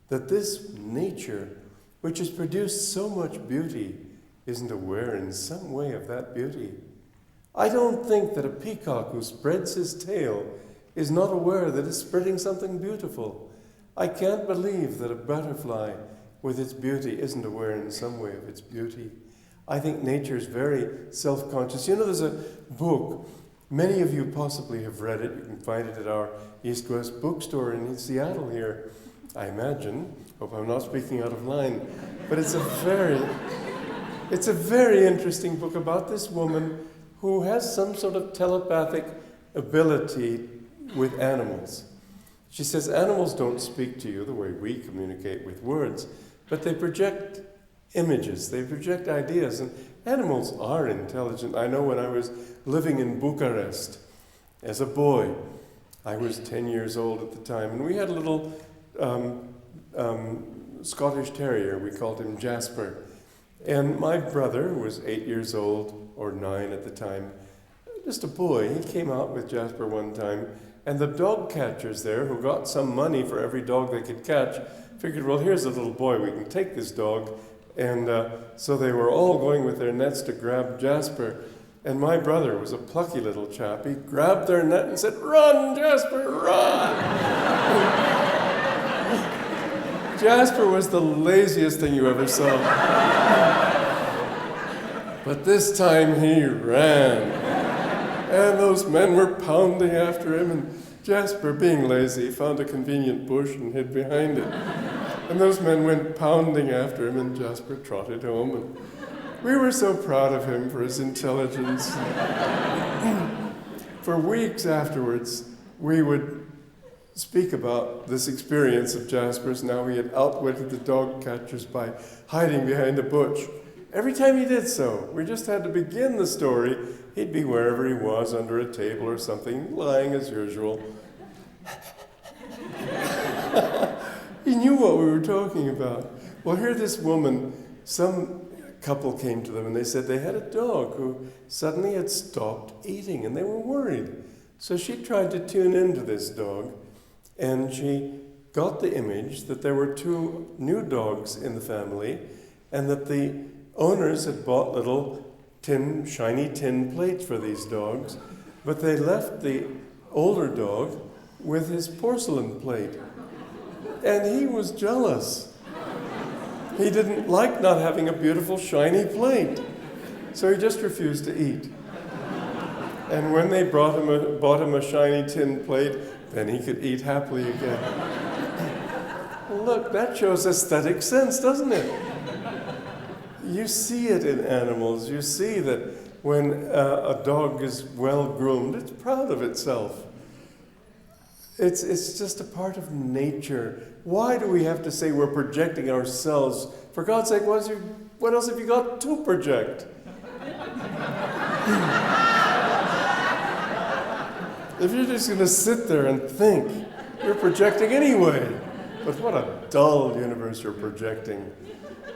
that this nature, which has produced so much beauty, isn't aware in some way of that beauty. I don't think that a peacock who spreads his tail is not aware that it's spreading something beautiful. I can't believe that a butterfly with its beauty isn't aware in some way of its beauty. I think nature is very self-conscious. You know, there's a book, many of you possibly have read it. You can find it at our East West bookstore in Seattle here, I imagine. Hope I'm not speaking out of line. But it's a very interesting book about this woman who has some sort of telepathic ability with animals. She says animals don't speak to you the way we communicate with words, but they project images, they project ideas, and animals are intelligent. I know when I was living in Bucharest as a boy, I was 10 years old at the time, and we had a little Scottish Terrier. We called him Jasper. And my brother was 8 years old, or 9 at the time, just a boy. He came out with Jasper one time, and the dog catchers there, who got some money for every dog they could catch, figured, well, here's a little boy, we can take this dog. And so they were all going with their nets to grab Jasper. And my brother was a plucky little chap. He grabbed their net and said, "Run, Jasper, run!" Jasper was the laziest thing you ever saw. But this time he ran. And those men were pounding after him, and Jasper, being lazy, found a convenient bush and hid behind it. And those men went pounding after him, and Jasper trotted home. And we were so proud of him for his intelligence. For weeks afterwards, we would speak about this experience of Jasper's. Now he had outwitted the dog catchers by hiding behind a bush. Every time he did so, we just had to begin the story. He'd be wherever he was, under a table or something, lying as usual. He knew what we were talking about. Well, here this woman, some couple came to them and they said they had a dog who suddenly had stopped eating and they were worried. So she tried to tune into this dog, and she got the image that there were 2 new dogs in the family and that the owners had bought little shiny tin plates for these dogs, but they left the older dog with his porcelain plate. And he was jealous. He didn't like not having a beautiful shiny plate. So he just refused to eat. And when they bought him a shiny tin plate, then he could eat happily again. Look, that shows aesthetic sense, doesn't it? You see it in animals. You see that when a dog is well groomed, it's proud of itself. It's just a part of nature. Why do we have to say we're projecting ourselves? For God's sake, what else have you got to project? If you're just going to sit there and think, you're projecting anyway. But what a dull universe you're projecting.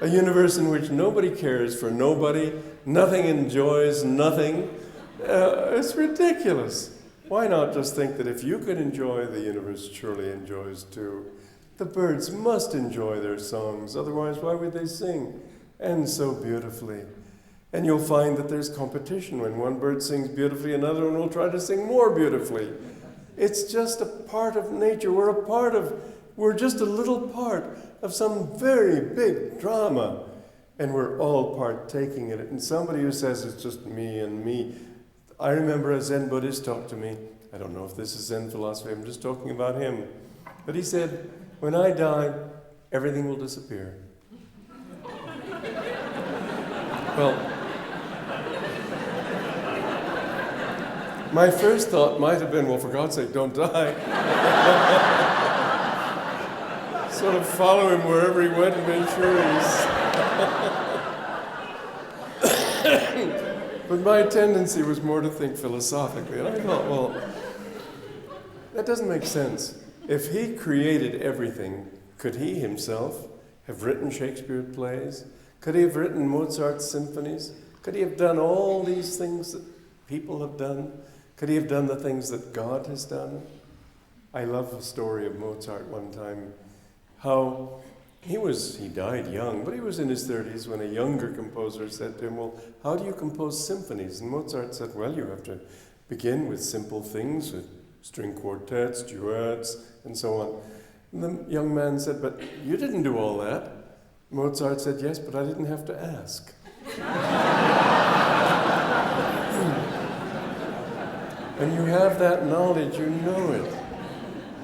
A universe in which nobody cares for nobody, nothing enjoys nothing. It's ridiculous. Why not just think that if you can enjoy, the universe surely enjoys too. The birds must enjoy their songs, otherwise why would they sing? And so beautifully. And you'll find that there's competition. When one bird sings beautifully, another one will try to sing more beautifully. It's just a part of nature. We're just a little part of some very big drama. And we're all partaking in it. And somebody who says it's just me and me. I remember a Zen Buddhist talked to me. I don't know if this is Zen philosophy. I'm just talking about him. But he said, when I die, everything will disappear. Well, my first thought might have been, well, for God's sake, don't die. Sort of follow him wherever he went and make sure he's... But my tendency was more to think philosophically. And I thought, well, that doesn't make sense. If he created everything, could he himself have written Shakespeare's plays? Could he have written Mozart's symphonies? Could he have done all these things that people have done? Could he have done the things that God has done? I love the story of Mozart one time, how he died young, but he was in his 30s when a younger composer said to him, well, how do you compose symphonies? And Mozart said, well, you have to begin with simple things, with string quartets, duets, and so on. And the young man said, but you didn't do all that. Mozart said, yes, but I didn't have to ask. When you have that knowledge, you know it.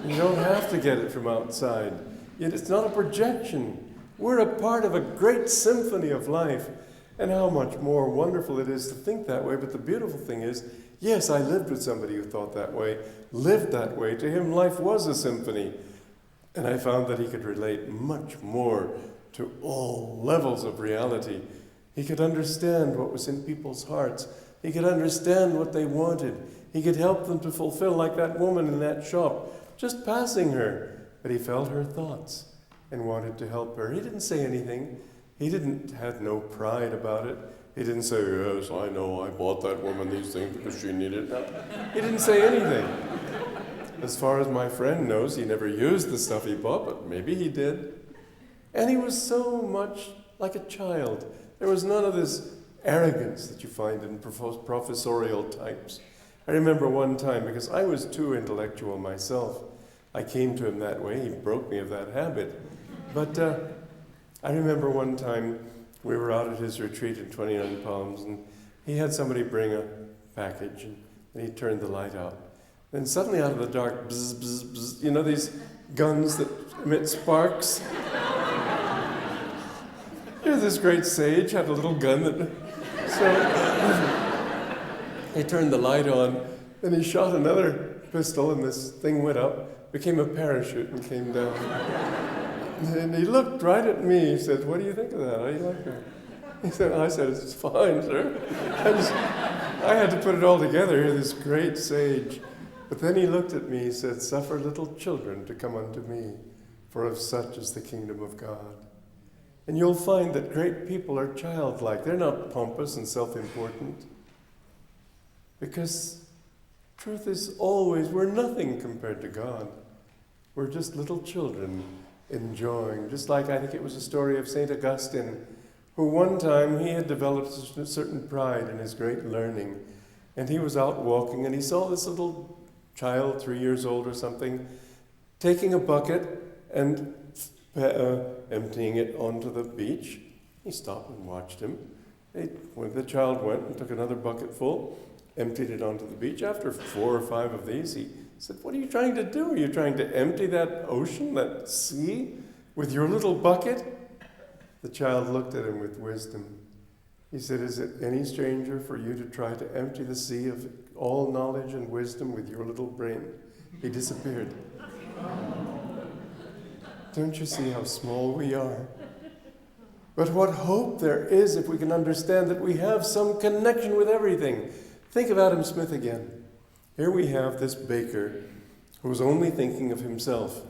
You don't have to get it from outside. Yet it's not a projection. We're a part of a great symphony of life. And how much more wonderful it is to think that way. But the beautiful thing is, yes, I lived with somebody who thought that way, lived that way. To him, life was a symphony. And I found that he could relate much more to all levels of reality. He could understand what was in people's hearts. He could understand what they wanted. He could help them to fulfill, like that woman in that shop, just passing her. But he felt her thoughts, and wanted to help her. He didn't say anything. He had no pride about it. He didn't say, yes, I know, I bought that woman these things because she needed it. He didn't say anything. As far as my friend knows, he never used the stuff he bought, but maybe he did. And he was so much like a child. There was none of this arrogance that you find in professorial types. I remember one time, because I was too intellectual myself, I came to him that way. He broke me of that habit. But I remember one time we were out at his retreat in 29 Palms, and he had somebody bring a package, and he turned the light out. Then suddenly out of the dark, bzz, bzz, bzz, you know these guns that emit sparks? Here, this great sage had a little gun that... So he turned the light on, then he shot another pistol, and this thing went up, became a parachute, and came down. And he looked right at me. He said, "What do you think of that? How do you like that?" I said, "It's fine, sir." I had to put it all together here, this great sage. But then he looked at me, he said, "Suffer little children to come unto me, for of such is the kingdom of God." And you'll find that great people are childlike. They're not pompous and self-important. Because truth is always, we're nothing compared to God. We're just little children enjoying. Just like I think it was a story of St. Augustine, who one time he had developed a certain pride in his great learning. And he was out walking and he saw this little child, 3 years old or something, taking a bucket and emptying it onto the beach. He stopped and watched him. When the child went and took another bucket full, emptied it onto the beach. After 4 or 5 of these, he said, "What are you trying to do? Are you trying to empty that ocean, that sea, with your little bucket?" The child looked at him with wisdom. He said, "Is it any stranger for you to try to empty the sea of all knowledge and wisdom with your little brain?" He disappeared. Don't you see how small we are? But what hope there is if we can understand that we have some connection with everything. Think of Adam Smith again. Here we have this baker who's only thinking of himself.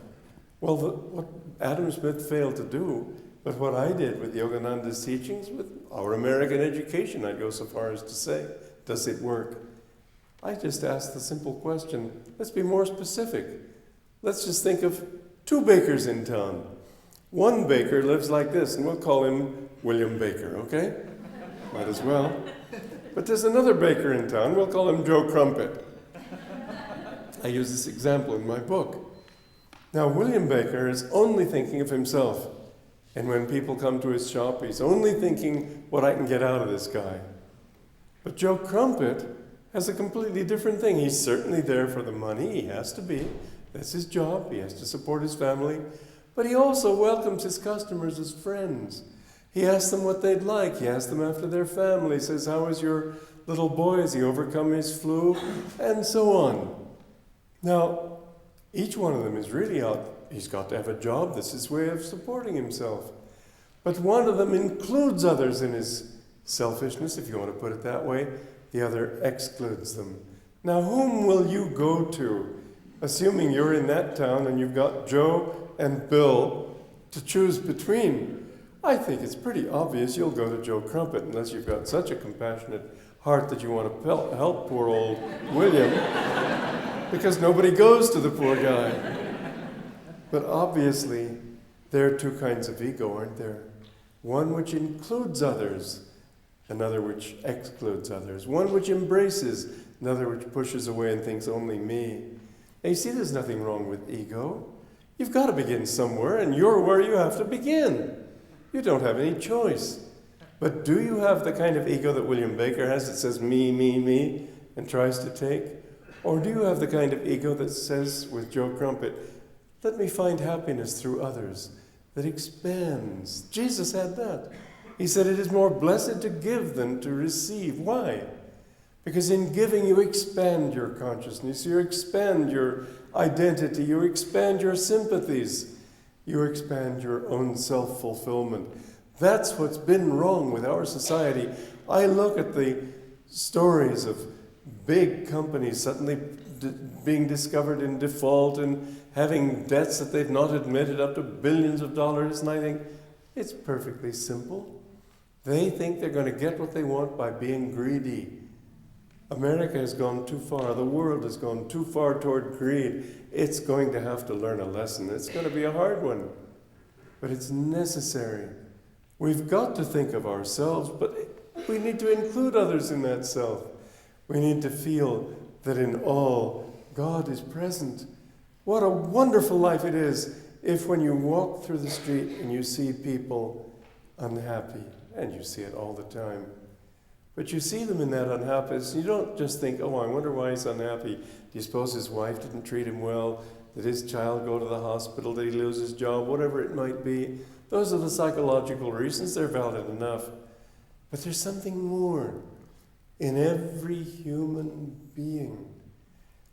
Well, what Adam Smith failed to do, but what I did with Yogananda's teachings, with our American education, I'd go so far as to say, does it work? I just asked the simple question, let's be more specific. Let's just think of 2 bakers in town. One baker lives like this, and we'll call him William Baker, okay? Might as well. But there's another baker in town, we'll call him Joe Crumpet. I use this example in my book. Now, William Baker is only thinking of himself. And when people come to his shop, he's only thinking what I can get out of this guy. But Joe Crumpet has a completely different thing. He's certainly there for the money. He has to be. That's his job. He has to support his family. But he also welcomes his customers as friends. He asks them what they'd like. He asks them after their family. He says, "How is your little boy? Has he overcome his flu?" And so on. Now, each one of them is really out. He's got to have a job. This is his way of supporting himself. But one of them includes others in his selfishness, if you want to put it that way. The other excludes them. Now, whom will you go to? Assuming you're in that town and you've got Joe and Bill to choose between, I think it's pretty obvious you'll go to Joe Crumpet unless you've got such a compassionate heart that you want to help poor old William, because nobody goes to the poor guy. But obviously, there are 2 kinds of ego, aren't there? One which includes others, another which excludes others. One which embraces, another which pushes away and thinks only me. Now, you see, there's nothing wrong with ego. You've got to begin somewhere, and you're where you have to begin. You don't have any choice. But do you have the kind of ego that William Baker has that says me, me, me, and tries to take? Or do you have the kind of ego that says, with Joe Crumpet, let me find happiness through others, that expands? Jesus had that. He said it is more blessed to give than to receive. Why? Because in giving you expand your consciousness, you expand your identity, you expand your sympathies, you expand your own self-fulfillment. That's what's been wrong with our society. I look at the stories of big companies suddenly being discovered in default and having debts that they've not admitted up to billions of dollars. And I think it's perfectly simple. They think they're going to get what they want by being greedy. America has gone too far. The world has gone too far toward greed. It's going to have to learn a lesson. It's going to be a hard one, but it's necessary. We've got to think of ourselves, but we need to include others in that self. We need to feel that in all, God is present. What a wonderful life it is if when you walk through the street and you see people unhappy, and you see it all the time, but you see them in that unhappiness, you don't just think, oh, I wonder why he's unhappy. Do you suppose his wife didn't treat him well? Did his child go to the hospital? Did he lose his job? Whatever it might be. Those are the psychological reasons. They're valid enough. But there's something more. In every human being,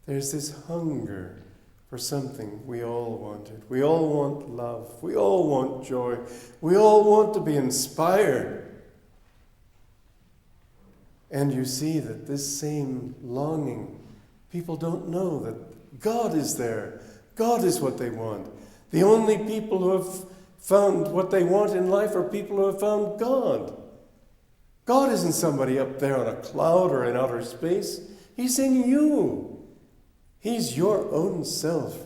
there's this hunger for something we all wanted. We all want love. We all want joy. We all want to be inspired. And you see that this same longing, people don't know that God is there. God is what they want. The only people who have found what they want in life are people who have found God. God isn't somebody up there on a cloud or in outer space. He's in you. He's your own self.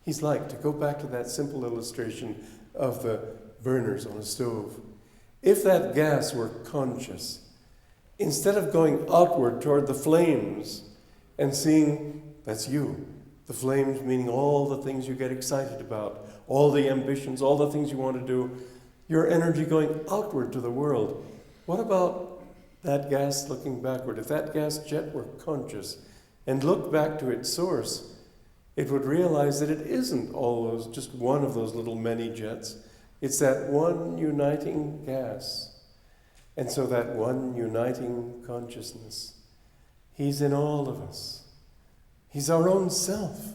He's like, to go back to that simple illustration of the burners on a stove. If that gas were conscious, instead of going outward toward the flames and seeing, that's you, the flames meaning all the things you get excited about, all the ambitions, all the things you want to do, your energy going outward to the world. What about that gas looking backward? If that gas jet were conscious and looked back to its source, it would realize that it isn't all those, just one of those little many jets. It's that one uniting gas. And so that one uniting consciousness, He's in all of us. He's our own self.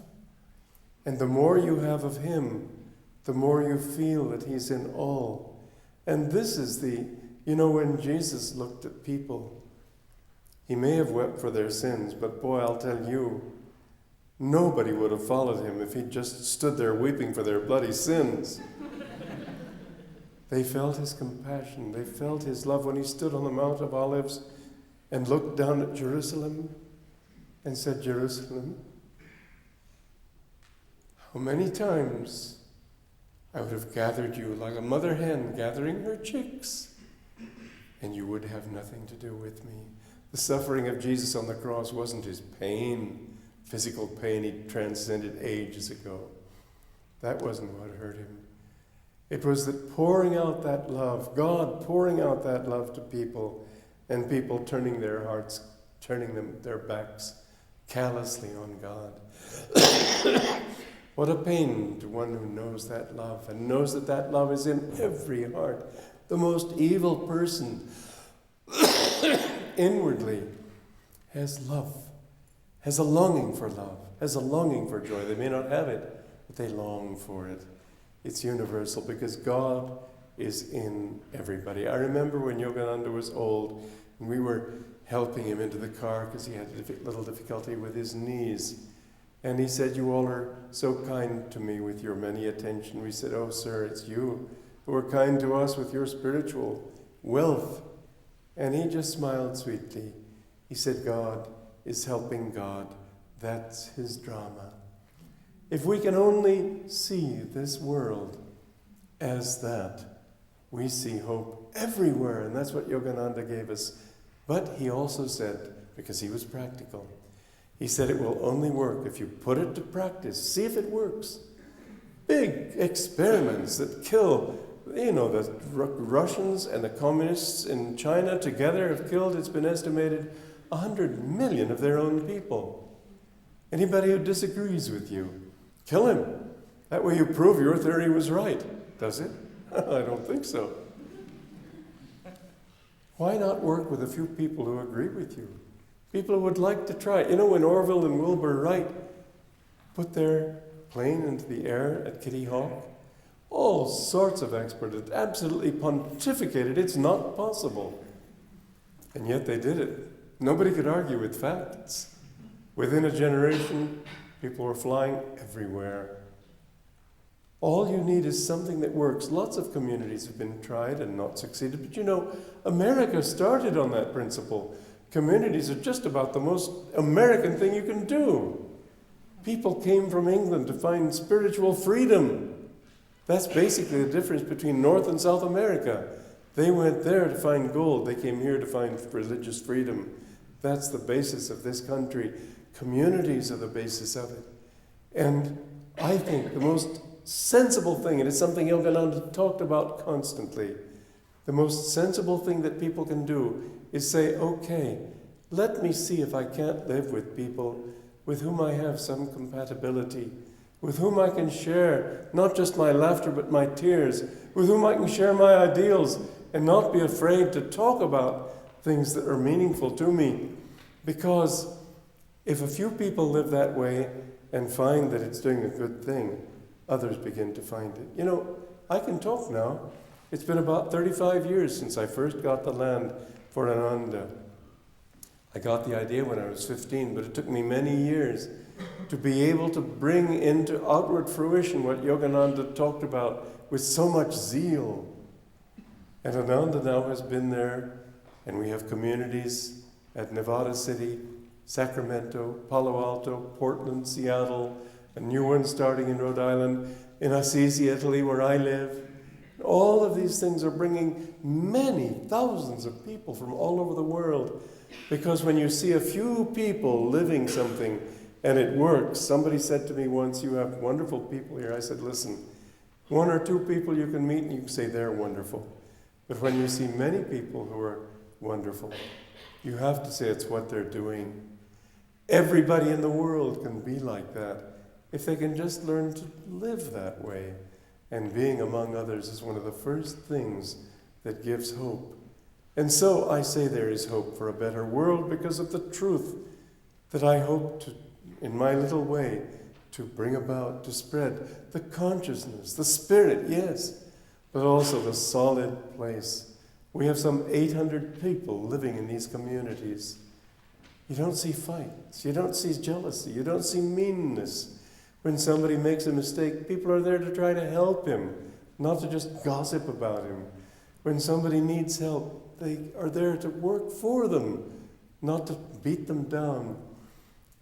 And the more you have of Him, the more you feel that He's in all. And this is when Jesus looked at people, He may have wept for their sins, but boy, I'll tell you, nobody would have followed Him if He'd just stood there weeping for their bloody sins. They felt His compassion. They felt His love when He stood on the Mount of Olives and looked down at Jerusalem and said, Jerusalem, how many times I would have gathered you like a mother hen gathering her chicks, and you would have nothing to do with me. The suffering of Jesus on the cross wasn't His pain, physical pain He transcended ages ago. That wasn't what hurt Him. It was that pouring out that love, God pouring out that love to people, and people turning their hearts, turning their backs callously on God. What a pain to one who knows that love, and knows that that love is in every heart. The most evil person inwardly has love, has a longing for love, has a longing for joy. They may not have it, but they long for it. It's universal because God is in everybody. I remember when Yogananda was old and we were helping him into the car because he had a little difficulty with his knees. And he said, you all are so kind to me with your many attention. We said, oh, sir, it's you who are kind to us with your spiritual wealth. And he just smiled sweetly. He said, God is helping God. That's His drama. If we can only see this world as that, we see hope everywhere. And that's what Yogananda gave us. But he also said, because he was practical, he said it will only work if you put it to practice. See if it works. Big experiments that kill, the Russians and the communists in China together have killed, it's been estimated, 100 million of their own people. Anybody who disagrees with you, kill him. That way you prove your theory was right. Does it? I don't think so. Why not work with a few people who agree with you? People who would like to try. When Orville and Wilbur Wright put their plane into the air at Kitty Hawk, all sorts of experts absolutely pontificated it's not possible. And yet they did it. Nobody could argue with facts. Within a generation, people were flying everywhere. All you need is something that works. Lots of communities have been tried and not succeeded, but you know, America started on that principle. Communities are just about the most American thing you can do. People came from England to find spiritual freedom. That's basically the difference between North and South America. They went there to find gold. They came here to find religious freedom. That's the basis of this country. Communities are the basis of it. And I think the most sensible thing, and it's something Yogananda talked about constantly, the most sensible thing that people can do is say, okay, let me see if I can't live with people with whom I have some compatibility, with whom I can share not just my laughter but my tears, with whom I can share my ideals and not be afraid to talk about things that are meaningful to me. Because if a few people live that way and find that it's doing a good thing, others begin to find it. You know, I can talk now. It's been about 35 years since I first got the land for Ananda. I got the idea when I was 15, but it took me many years to be able to bring into outward fruition what Yogananda talked about with so much zeal. And Ananda now has been there, and we have communities at Nevada City, Sacramento, Palo Alto, Portland, Seattle, a new one starting in Rhode Island, in Assisi, Italy, where I live. All of these things are bringing many thousands of people from all over the world. Because when you see a few people living something and it works, somebody said to me once, you have wonderful people here. I said, listen, one or two people you can meet and you can say they're wonderful. But when you see many people who are wonderful, you have to say it's what they're doing. Everybody in the world can be like that if they can just learn to live that way. And being among others is one of the first things that gives hope. And so I say there is hope for a better world because of the truth that I hope to, in my little way, to bring about, to spread the consciousness, the spirit, yes, but also the solid place. We have some 800 people living in these communities. You don't see fights, you don't see jealousy, you don't see meanness. When somebody makes a mistake, people are there to try to help him, not to just gossip about him. When somebody needs help, they are there to work for them, not to beat them down.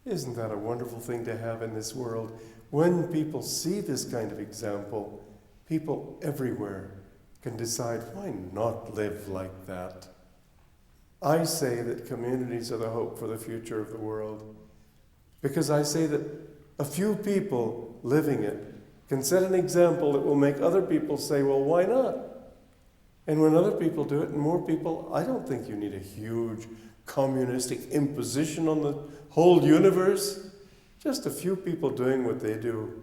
Isn't that a wonderful thing to have in this world? When people see this kind of example, people everywhere can decide, why not live like that? I say that communities are the hope for the future of the world, because I say that a few people living it can set an example that will make other people say, well, why not? And when other people do it, and more people, I don't think you need a huge communistic imposition on the whole universe. Just a few people doing what they do.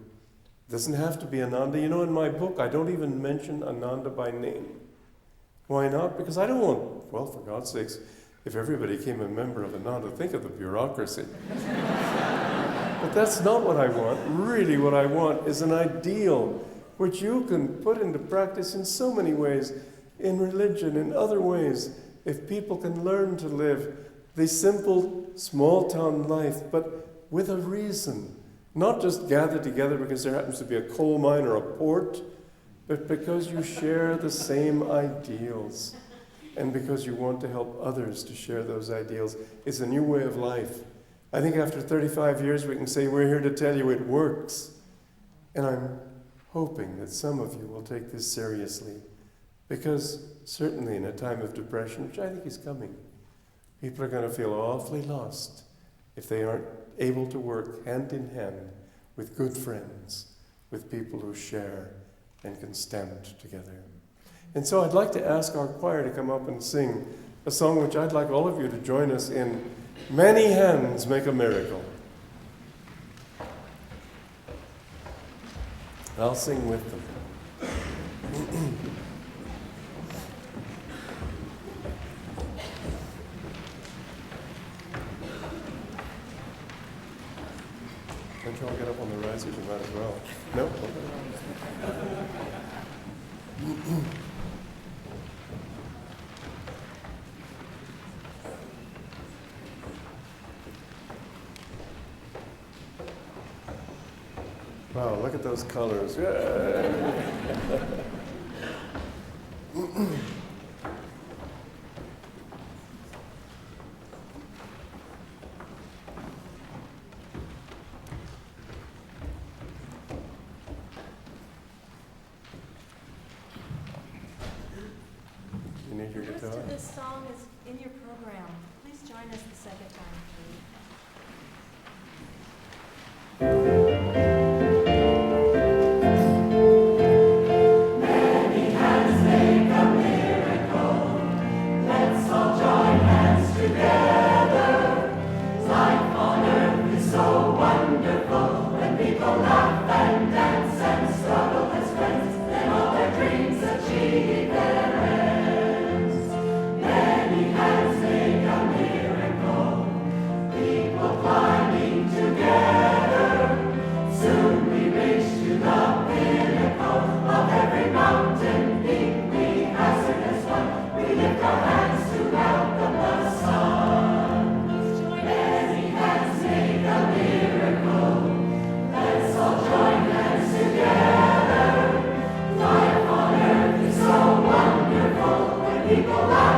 It doesn't have to be Ananda. You know, in my book, I don't even mention Ananda by name. Why not? Because I don't want, well, for God's sakes, if everybody became a member of Ananda, think of the bureaucracy. But that's not what I want. Really what I want is an ideal which you can put into practice in so many ways, in religion, in other ways, if people can learn to live the simple, small-town life, but with a reason. Not just gather together because there happens to be a coal mine or a port, but because you share the same ideals and because you want to help others to share those ideals. It's a new way of life. I think after 35 years we can say we're here to tell you it works. And I'm hoping that some of you will take this seriously, because certainly in a time of depression, which I think is coming, people are going to feel awfully lost if they aren't able to work hand in hand with good friends, with people who share and can stand together. And so I'd like to ask our choir to come up and sing a song which I'd like all of you to join us in. Many hands make a miracle. I'll sing with them. Don't you all get up on the risers? You might as well. No? Okay. at those colors. Yeah. You need your The guitar? rest of this song is in your program. Please join us the second time, please. People